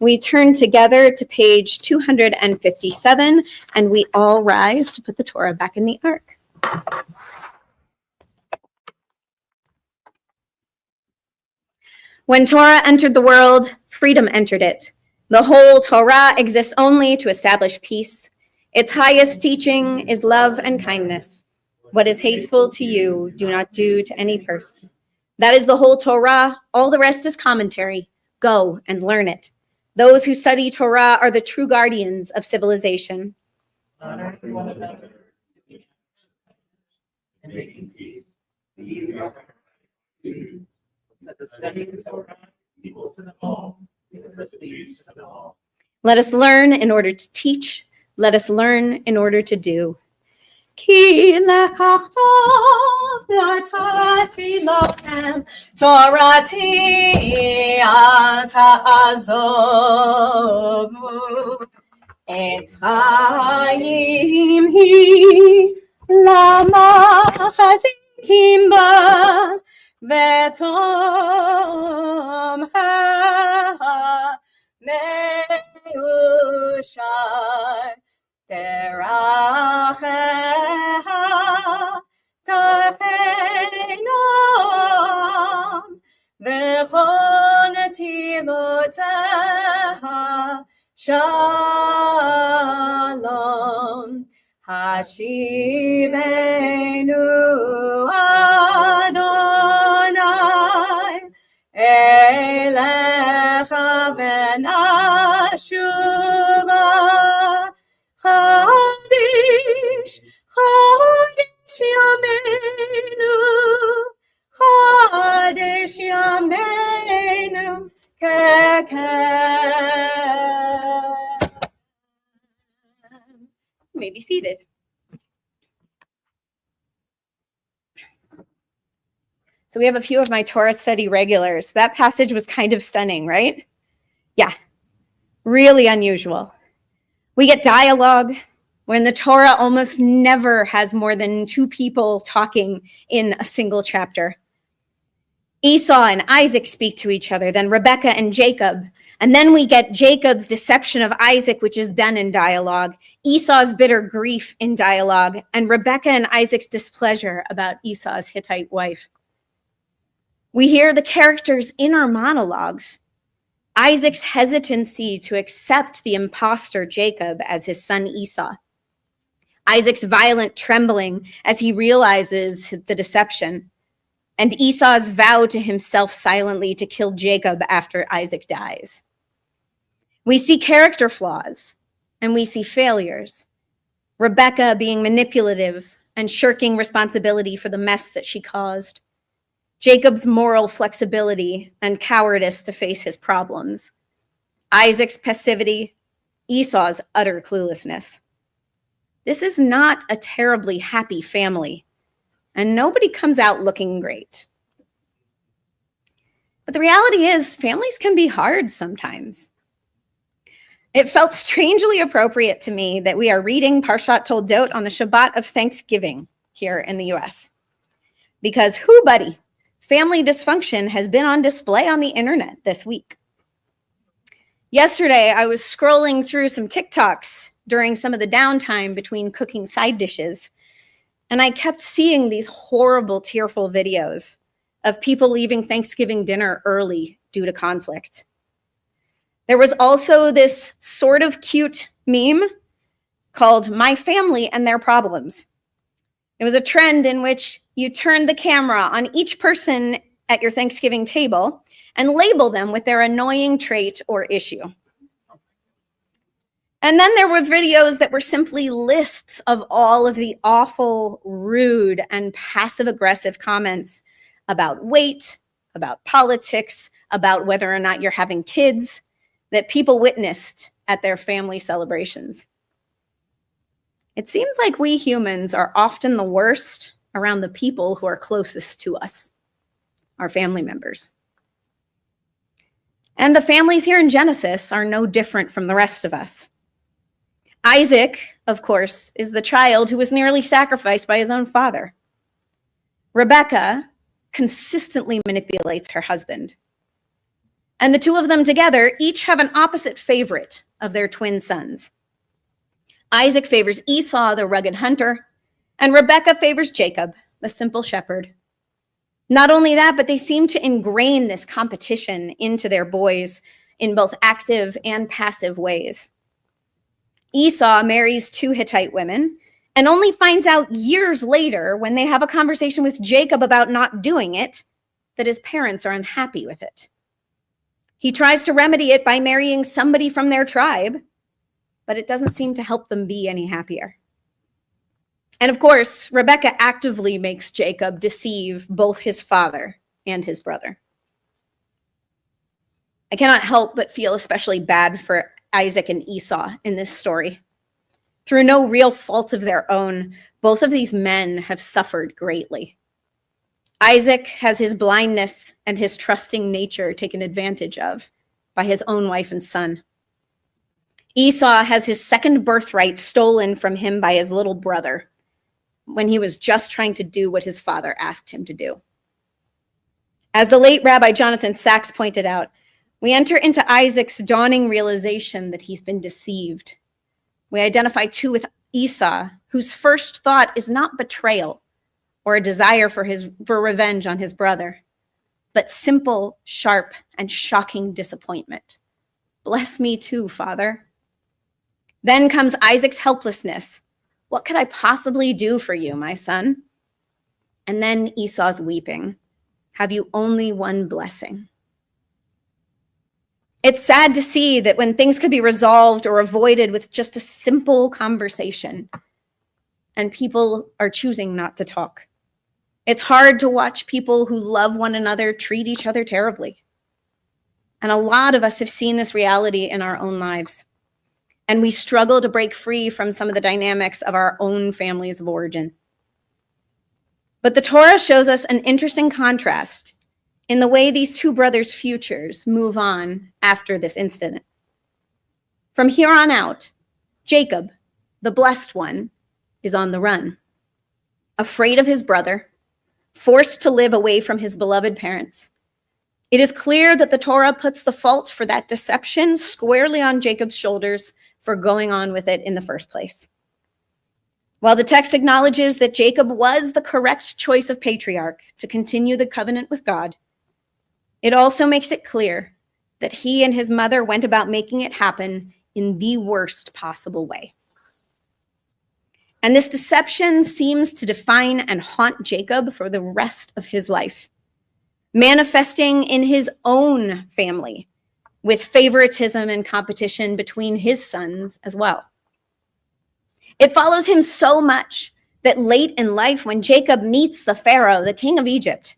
We turn together to page 257, and we all rise to put the Torah back in the ark. When Torah entered the world, freedom entered it. The whole Torah exists only to establish peace. Its highest teaching is love and kindness. What is hateful to you, do not do to any person. That is the whole Torah. All the rest is commentary. Go and learn it. Those who study Torah are the true guardians of civilization. Honor one another, and making peace. These are that the study of Torah equal to them all, because it leads to them all. Let us learn in order to teach. Let us learn in order to do. Ki lekachtav notati lochem Torati al ta'azovu Etz Chaim hi lama chazikim ba Vetom cha meushar Teracheha Tarpenom V'chol netivoteha Shalom Hashivenu Adonai Elecha v'nashuva Chadish, Chadish Yameinu, Chadish Yameinu, Kekem. You may be seated. So we have a few of my Torah study regulars. That passage was kind of stunning, right? Yeah, really unusual. We get dialogue when the Torah almost never has more than two people talking in a single chapter. Esau and Isaac speak to each other, then Rebekah and Jacob. And then we get Jacob's deception of Isaac, which is done in dialogue, Esau's bitter grief in dialogue, and Rebekah and Isaac's displeasure about Esau's Hittite wife. We hear the characters' inner monologues. Isaac's hesitancy to accept the impostor Jacob as his son Esau. Isaac's violent trembling as he realizes the deception. And Esau's vow to himself silently to kill Jacob after Isaac dies. We see character flaws and we see failures. Rebekah being manipulative and shirking responsibility for the mess that she caused. Jacob's moral flexibility and cowardice to face his problems. Isaac's passivity, Esau's utter cluelessness. This is not a terribly happy family, and nobody comes out looking great. But the reality is, families can be hard sometimes. It felt strangely appropriate to me that we are reading Parshat Toldot on the Shabbat of Thanksgiving here in the US. Because who buddy? Family dysfunction has been on display on the internet this week. Yesterday, I was scrolling through some TikToks during some of the downtime between cooking side dishes, and I kept seeing these horrible, tearful videos of people leaving Thanksgiving dinner early due to conflict. There was also this sort of cute meme called My Family and Their Problems. It was a trend in which you turn the camera on each person at your Thanksgiving table and label them with their annoying trait or issue. And then there were videos that were simply lists of all of the awful, rude, and passive-aggressive comments about weight, about politics, about whether or not you're having kids that people witnessed at their family celebrations. It seems like we humans are often the worst around the people who are closest to us, our family members. And the families here in Genesis are no different from the rest of us. Isaac, of course, is the child who was nearly sacrificed by his own father. Rebekah consistently manipulates her husband. And the two of them together each have an opposite favorite of their twin sons. Isaac favors Esau, the rugged hunter, and Rebekah favors Jacob, the simple shepherd. Not only that, but they seem to ingrain this competition into their boys in both active and passive ways. Esau marries 2 Hittite women and only finds out years later, when they have a conversation with Jacob about not doing it, that his parents are unhappy with it. He tries to remedy it by marrying somebody from their tribe, but it doesn't seem to help them be any happier. And of course, Rebekah actively makes Jacob deceive both his father and his brother. I cannot help but feel especially bad for Isaac and Esau in this story. Through no real fault of their own, both of these men have suffered greatly. Isaac has his blindness and his trusting nature taken advantage of by his own wife and son. Esau has his second birthright stolen from him by his little brother when he was just trying to do what his father asked him to do. As the late Rabbi Jonathan Sachs pointed out, we enter into Isaac's dawning realization that he's been deceived. We identify too with Esau, whose first thought is not betrayal or a desire for revenge on his brother, but simple, sharp, and shocking disappointment. Bless me too, Father. Then comes Isaac's helplessness. What could I possibly do for you, my son? And then Esau's weeping. Have you only one blessing? It's sad to see that when things could be resolved or avoided with just a simple conversation, and people are choosing not to talk. It's hard to watch people who love one another treat each other terribly. And a lot of us have seen this reality in our own lives. And we struggle to break free from some of the dynamics of our own families of origin. But the Torah shows us an interesting contrast in the way these 2 brothers' futures move on after this incident. From here on out, Jacob, the blessed one, is on the run, afraid of his brother, forced to live away from his beloved parents. It is clear that the Torah puts the fault for that deception squarely on Jacob's shoulders for going on with it in the first place. While the text acknowledges that Jacob was the correct choice of patriarch to continue the covenant with God, it also makes it clear that he and his mother went about making it happen in the worst possible way. And this deception seems to define and haunt Jacob for the rest of his life, manifesting in his own family with favoritism and competition between his sons as well. It follows him so much that late in life, when Jacob meets the Pharaoh, the king of Egypt,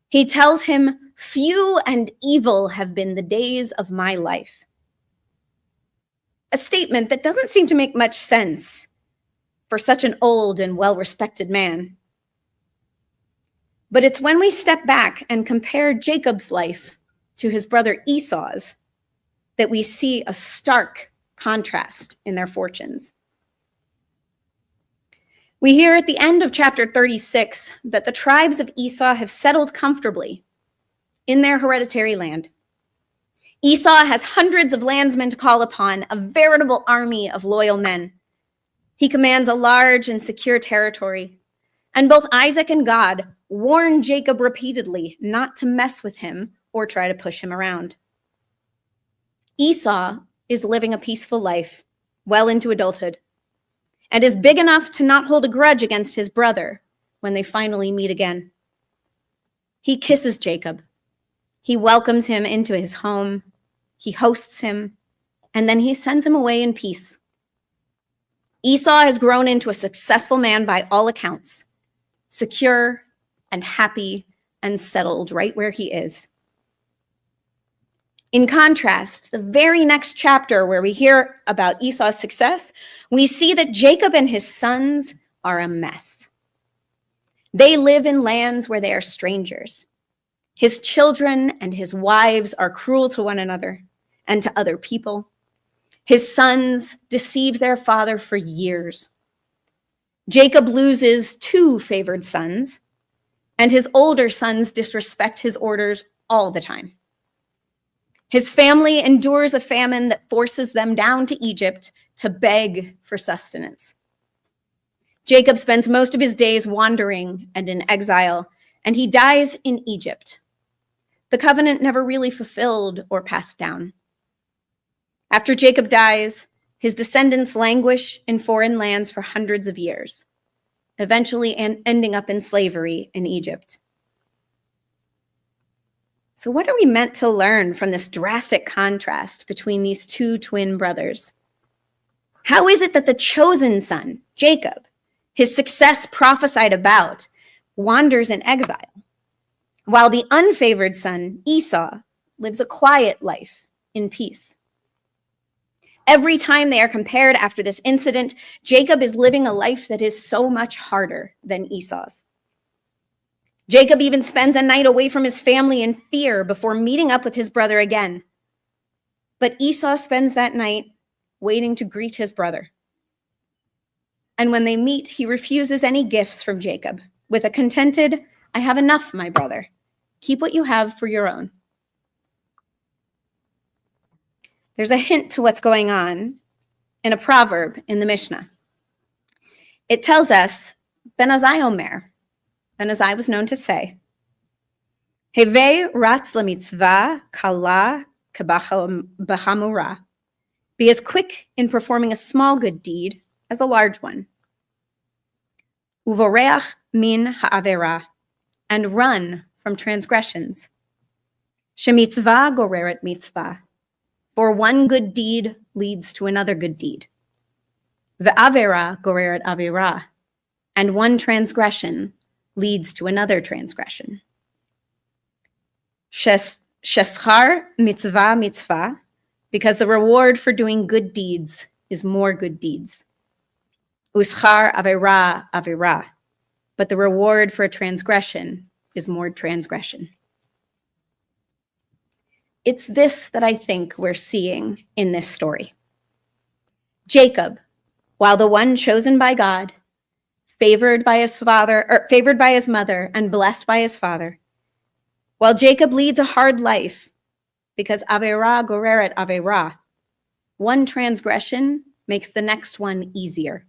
he tells him, "Few and evil have been the days of my life." A statement that doesn't seem to make much sense for such an old and well-respected man. But it's when we step back and compare Jacob's life to his brother Esau's that we see a stark contrast in their fortunes. We hear at the end of chapter 36 that the tribes of Esau have settled comfortably in their hereditary land. Esau has hundreds of landsmen to call upon, a veritable army of loyal men. He commands a large and secure territory, and both Isaac and God warn Jacob repeatedly not to mess with him or try to push him around. Esau is living a peaceful life well into adulthood and is big enough to not hold a grudge against his brother when they finally meet again. He kisses Jacob. He welcomes him into his home. He hosts him, and then he sends him away in peace Esau has grown into a successful man by all accounts, secure and happy and settled right where he is. In contrast, the very next chapter where we hear about Esau's success, we see that Jacob and his sons are a mess. They live in lands where they are strangers. His children and his wives are cruel to one another and to other people. His sons deceive their father for years. Jacob loses 2 favored sons, and his older sons disrespect his orders all the time. His family endures a famine that forces them down to Egypt to beg for sustenance. Jacob spends most of his days wandering and in exile, and he dies in Egypt. The covenant never really fulfilled or passed down. After Jacob dies, his descendants languish in foreign lands for hundreds of years, eventually ending up in slavery in Egypt. So what are we meant to learn from this drastic contrast between these 2 twin brothers? How is it that the chosen son, Jacob, his success prophesied about, wanders in exile, while the unfavored son, Esau, lives a quiet life in peace? Every time they are compared after this incident, Jacob is living a life that is so much harder than Esau's. Jacob even spends a night away from his family in fear before meeting up with his brother again. But Esau spends that night waiting to greet his brother. And when they meet, he refuses any gifts from Jacob with a contented, "I have enough, my brother. Keep what you have for your own." There's a hint to what's going on in a proverb in the Mishnah. It tells us, Ben Azai Omer, Ben Azai was known to say, Hevei ratz lemitzvah kala b'chamura. Be as quick in performing a small good deed as a large one. Uvoreach min ha'avera, and run from transgressions. Shemitzvah goreret mitzvah. For one good deed leads to another good deed. Ve'avera goreret avera, and one transgression leads to another transgression. Sheschar mitzvah mitzvah, because the reward for doing good deeds is more good deeds. Uschar avera avera, but the reward for a transgression is more transgression. It's this that I think we're seeing in this story. Jacob, while the one chosen by God, favored by his mother, and blessed by his father, while Jacob leads a hard life, because avera goreret avera, one transgression makes the next one easier.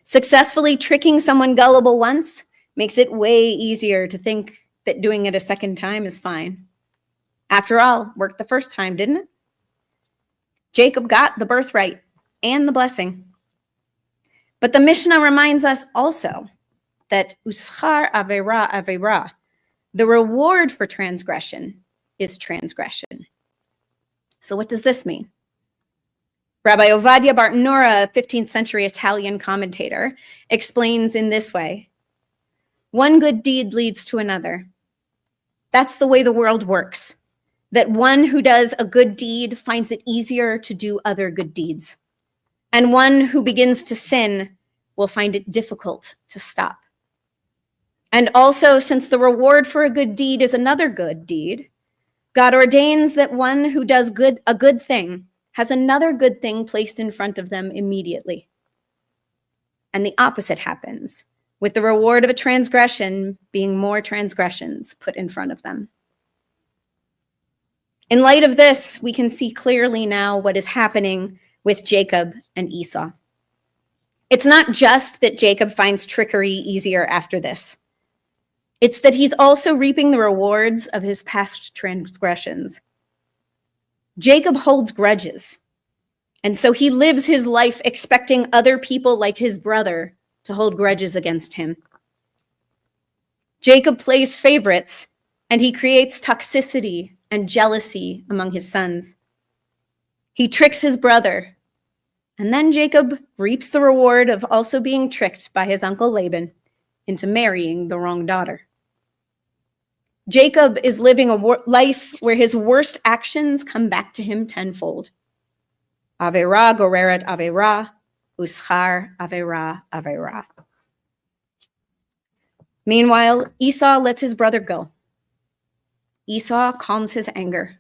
Successfully tricking someone gullible once makes it way easier to think that doing it a second time is fine. After all, worked the first time, didn't it? Jacob got the birthright and the blessing. But the Mishnah reminds us also that uschar avera avera, the reward for transgression is transgression. So what does this mean? Rabbi Ovadia Bartonura, a 15th century Italian commentator, explains in this way: one good deed leads to another. That's the way the world works. That one who does a good deed finds it easier to do other good deeds. And one who begins to sin will find it difficult to stop. And also, since the reward for a good deed is another good deed, God ordains that one who does a good thing has another good thing placed in front of them immediately. And the opposite happens, with the reward of a transgression being more transgressions put in front of them. In light of this, we can see clearly now what is happening with Jacob and Esau. It's not just that Jacob finds trickery easier after this. It's that he's also reaping the rewards of his past transgressions. Jacob holds grudges, and so he lives his life expecting other people like his brother to hold grudges against him. Jacob plays favorites, and he creates toxicity and jealousy among his sons. He tricks his brother, And then Jacob reaps the reward of also being tricked by his uncle Laban into marrying the wrong daughter. Jacob is living a life where his worst actions come back to him tenfold. Avera goreret avera, uschar avera avera. Meanwhile, Esau lets his brother go. Esau calms his anger.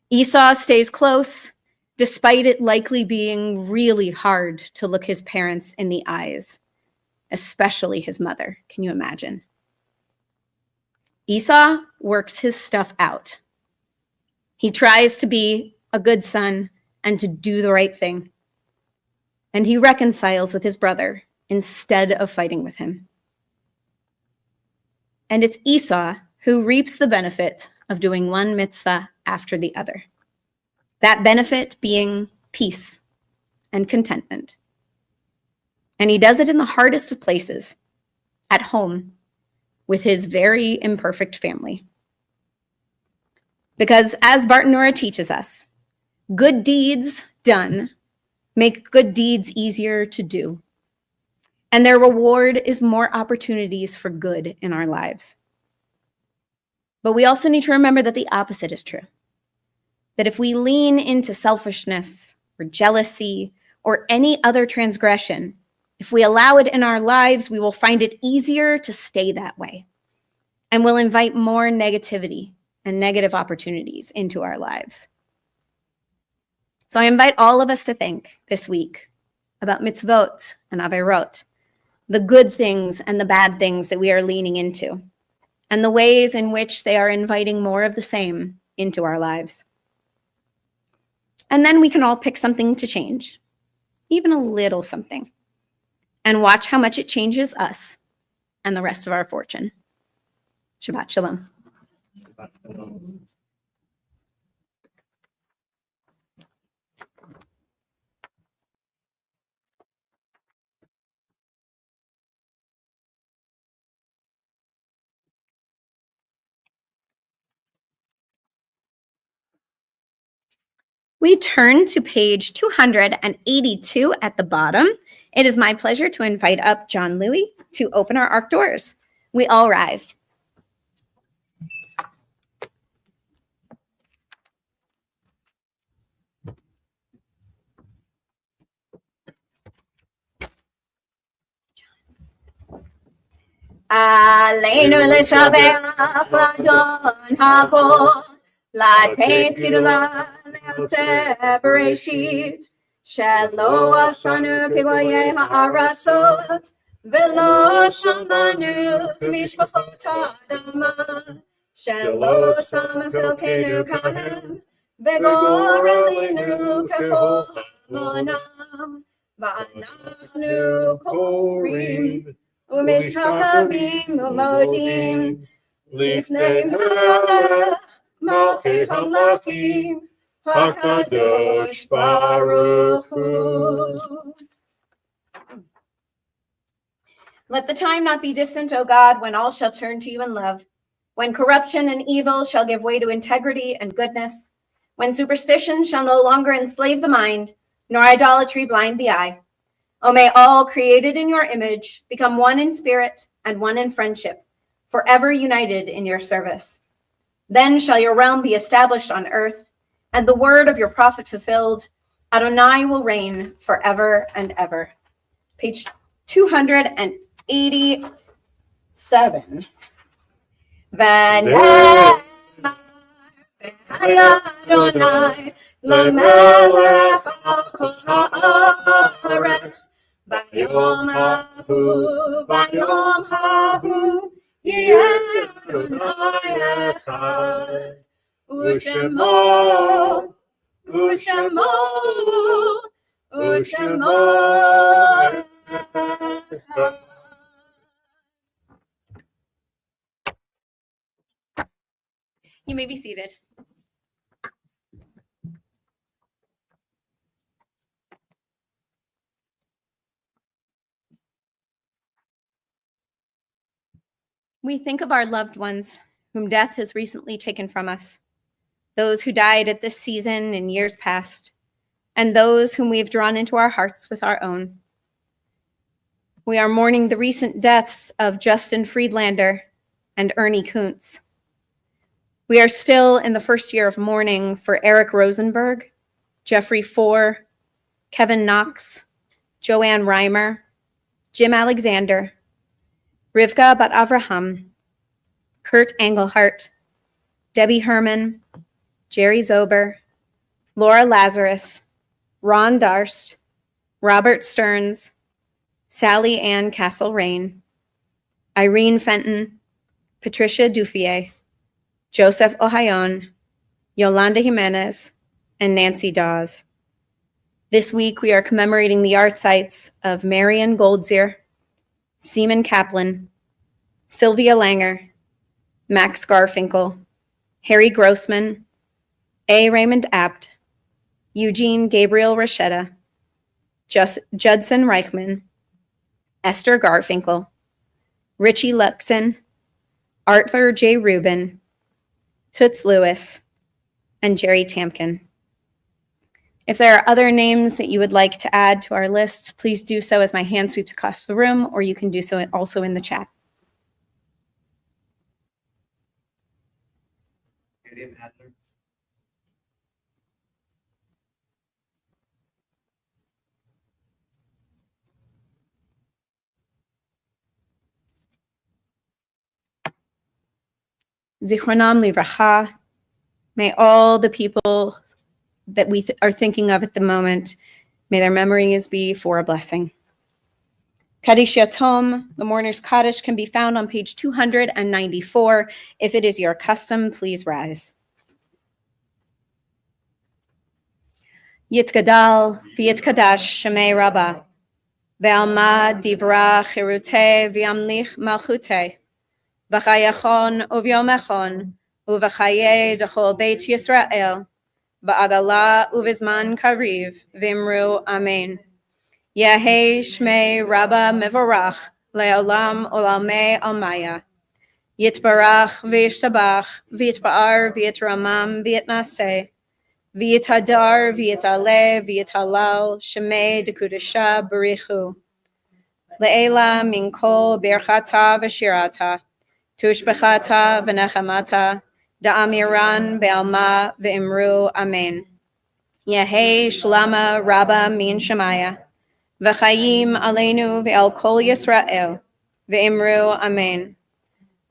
Esau stays close, despite it likely being really hard to look his parents in the eyes, especially his mother. Can you imagine? Esau works his stuff out. He tries to be a good son and to do the right thing. And he reconciles with his brother instead of fighting with him. And it's Esau who reaps the benefit of doing one mitzvah after the other. That benefit being peace and contentment. And he does it in the hardest of places, at home, with his very imperfect family. Because as Bartenura teaches us, good deeds done make good deeds easier to do. And their reward is more opportunities for good in our lives. But we also need to remember that the opposite is true. That if we lean into selfishness or jealousy or any other transgression, if we allow it in our lives, we will find it easier to stay that way. And we'll invite more negativity and negative opportunities into our lives. So I invite all of us to think this week about mitzvot and averot, the good things and the bad things that we are leaning into, and the ways in which they are inviting more of the same into our lives. And then we can all pick something to change, even a little something, and watch how much it changes us and the rest of our fortune. Shabbat shalom. We turn to page 282 at the bottom. It is my pleasure to invite up John Louie to open our Ark doors. We all rise. Aleinu l'shabach l'adon hakol, l'ateit gidula le'otzeh bereshit, shelo asanu k'goyei ha'aratzot, velo shamanu k'mishpachot ha'adama, shelo sam chelkenu kahem, v'gorelinu k'chol ha'monam, v'anachnu korim, ומשתחווים ומודים לפני מלך המלכים הקדוש ברוך הוא. Let the time not be distant, O God, when all shall turn to you in love, when corruption and evil shall give way to integrity and goodness, when superstition shall no longer enslave the mind, nor idolatry blind the eye. O may all created in your image become one in spirit and one in friendship, forever united in your service. Then shall your realm be established on earth, and the word of your prophet fulfilled. Adonai will reign forever and ever. Page 287. Adonai, l'melech al kol haaretz, bayom hahu, yeh Adonai echad, u'shemo echad. You may be seated. We think of our loved ones whom death has recently taken from us, those who died at this season in years past, and those whom we have drawn into our hearts with our own. We are mourning the recent deaths of Justin Friedlander and Ernie Kuntz. We are still in the first year of mourning for Eric Rosenberg, Jeffrey Four, Kevin Knox, Joanne Reimer, Jim Alexander, Rivka Bat Avraham, Kurt Engelhart, Debbie Herman, Jerry Zober, Laura Lazarus, Ron Darst, Robert Stearns, Sally Ann Castle-Rain, Irene Fenton, Patricia Dufier, Joseph Ohayon, Yolanda Jimenez, and Nancy Dawes. This week, we are commemorating the art sites of Marion Goldzier, Seaman Kaplan, Sylvia Langer, Max Garfinkel, Harry Grossman, A. Raymond Apt, Eugene Gabriel Rochetta, Judson Reichman, Esther Garfinkel, Richie Luxon, Arthur J. Rubin, Toots Lewis, and Jerry Tamkin. If there are other names that you would like to add to our list, please do so as my hand sweeps across the room, or you can do so also in the chat. Zichronam livracha. May all the people that we are thinking of at the moment, may their memories be for a blessing. Kaddish Yatom, the Mourner's Kaddish, can be found on page 294. If it is your custom, please rise. Yitgadal v'yitkadash shemei rabbah, ve'alma divra chirute v'yamlich malchute, v'chayachon uvyomechon, u'v'chaye d'chol beit Yisrael, ba'agala uvizman kariv, v'imru amen. Yehei shmei rabbah mevorach, le'olam olamei almaya. Yitbarach v'yishtabach, v'yitba'ar v'yitramam v'yitnaseh, v'yitadar v'yitale v'yitalal, shemei dekudesha barichu. Le'ela min kol birchata v'shirata, tushbechata v'nechamata, da'amiran be'alma v'imru amen. Yehei shlama rabbah min shemaya, v'chayim aleinu ve'al kol Yisrael, v'imru amen.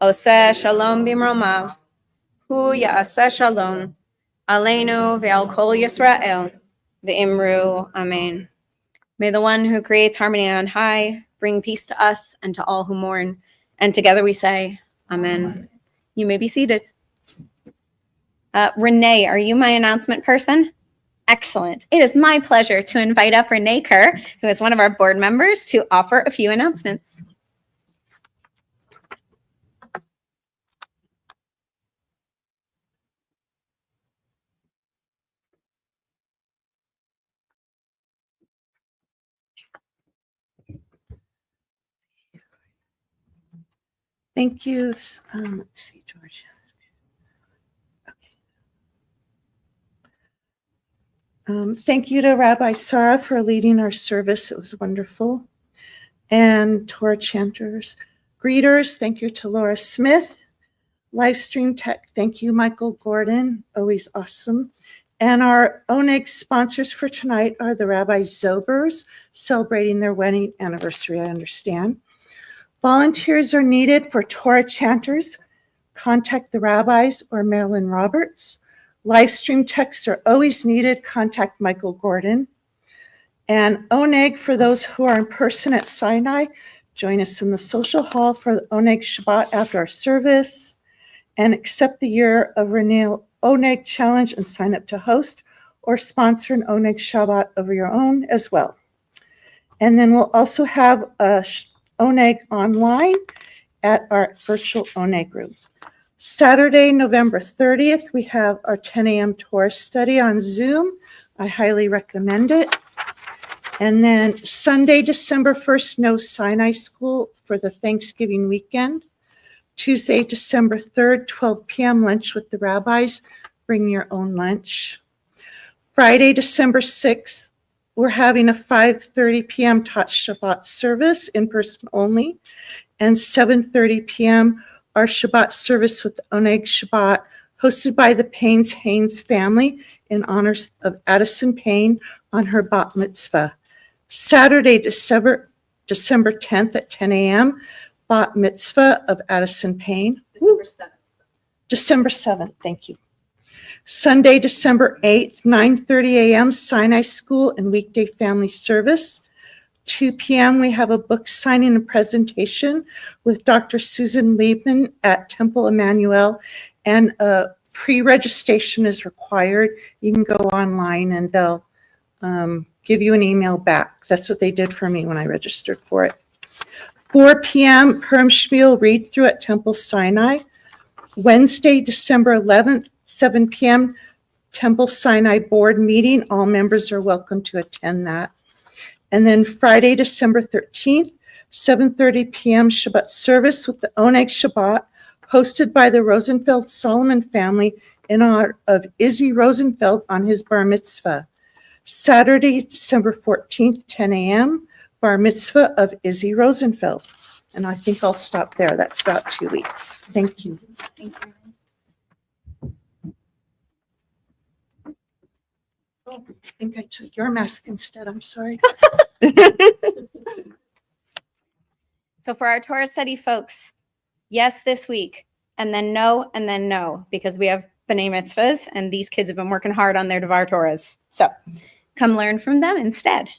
Oseh shalom b'mromav, hu ya'aseh shalom, aleinu ve'al kol Yisrael, v'imru amen. May the one who creates harmony on high bring peace to us and to all who mourn. And together we say, amen. You may be seated. Renee, are you my announcement person? Excellent. It is my pleasure to invite up Renee Kerr, who is one of our board members, to offer a few announcements. Thank you. Let's see, George. Okay. Thank you to Rabbi Sara for leading our service. It was wonderful. And to our chanters, greeters, thank you to Laura Smith. Livestream tech, thank you, Michael Gorden, always awesome. And our Oneg sponsors for tonight are the Rabbi Zobers, celebrating their wedding anniversary, I understand. Volunteers are needed for Torah chanters. Contact the rabbis or Marilyn Roberts. Livestream texts are always needed. Contact Michael Gorden. And Oneg, for those who are in person at Sinai, join us in the social hall for the Oneg Shabbat after our service. And accept the Year of Renee Oneg Challenge and sign up to host or sponsor an Oneg Shabbat of your own as well. And then we'll also have a Oneg online at our virtual Oneg group. Saturday, November 30th, we have our 10 a.m. Torah study on Zoom. I highly recommend it. And then Sunday, December 1st, no Sinai school for the Thanksgiving weekend. Tuesday, December 3rd, 12 p.m., lunch with the rabbis. Bring your own lunch. Friday, December 6th, we're having a 5:30 p.m. Tot Shabbat service, in person only, and 7:30 p.m. our Shabbat service with Oneg Shabbat, hosted by the Paynes Haynes family in honor of Addison Payne on her bat mitzvah. Saturday, December 10th at 10 a.m., bat mitzvah of Addison Payne. December 7th, thank you. Sunday, December 8th, 9:30 a.m., Sinai School and weekday family service. 2 p.m., we have a book signing and presentation with Dr. Susan Liebman at Temple Emmanuel, and a pre-registration is required. You can go online and they'll give you an email back. That's what they did for me when I registered for it. 4 p.m., Purim Shmuel read through at Temple Sinai. Wednesday, December 11th, 7 p.m., Temple Sinai board meeting. All members are welcome to attend that. And then Friday, December 13th, 7:30 p.m. Shabbat service with the Oneg Shabbat, hosted by the Rosenfeld Solomon family in honor of Izzy Rosenfeld on his bar mitzvah. Saturday, December 14th, 10 a.m., bar mitzvah of Izzy Rosenfeld. And I think I'll stop there. That's about 2 weeks. Thank you. Thank you. Oh, I think I took your mask instead. I'm sorry. So for our Torah study folks, yes, this week, and then no, because we have B'nai Mitzvahs, and these kids have been working hard on their Devar Torahs. So come learn from them instead.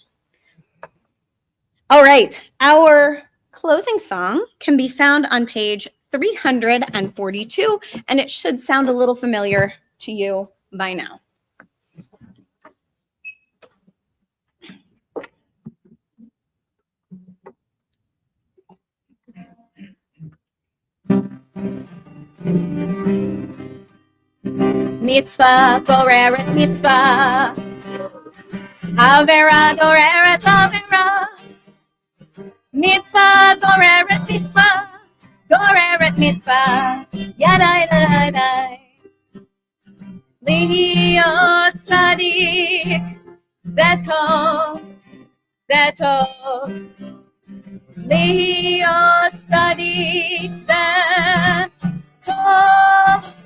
All right, our closing song can be found on page 342, and it should sound a little familiar to you by now. Mitzvah goreret mitzvah, avera goreret avera. Mitzvah goreret mitzvah, goreret mitzvah, yadai yadai. Lihiot tzadik, zetov, zetov. Lihiot tzadik, zetov,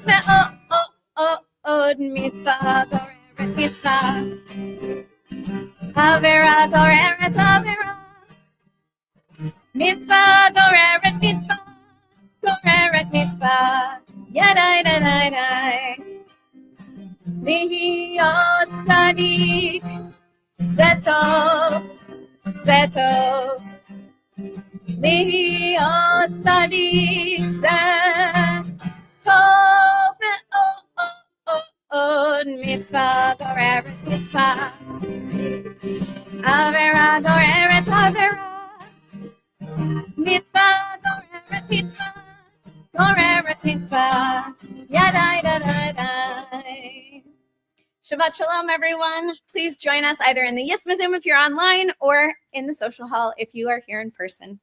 me'od. Mitzvah goreret mitzvah, avera goreret avera. Mitzvah goreret mitzvah, goreret mitzvah, yadai yadai yadai. Lihiot tzadik, zetov, zetov. Lihiot tzadik, zetov me'od. Mitzvah goreret mitzvah, avera goreret avera. Mitzvah goreret mitzvah, goreret mitzvah, yadai yadai yadai. Shabbat shalom, everyone. Please join us either in the Yisma Zoom if you're online or in the social hall if you are here in person.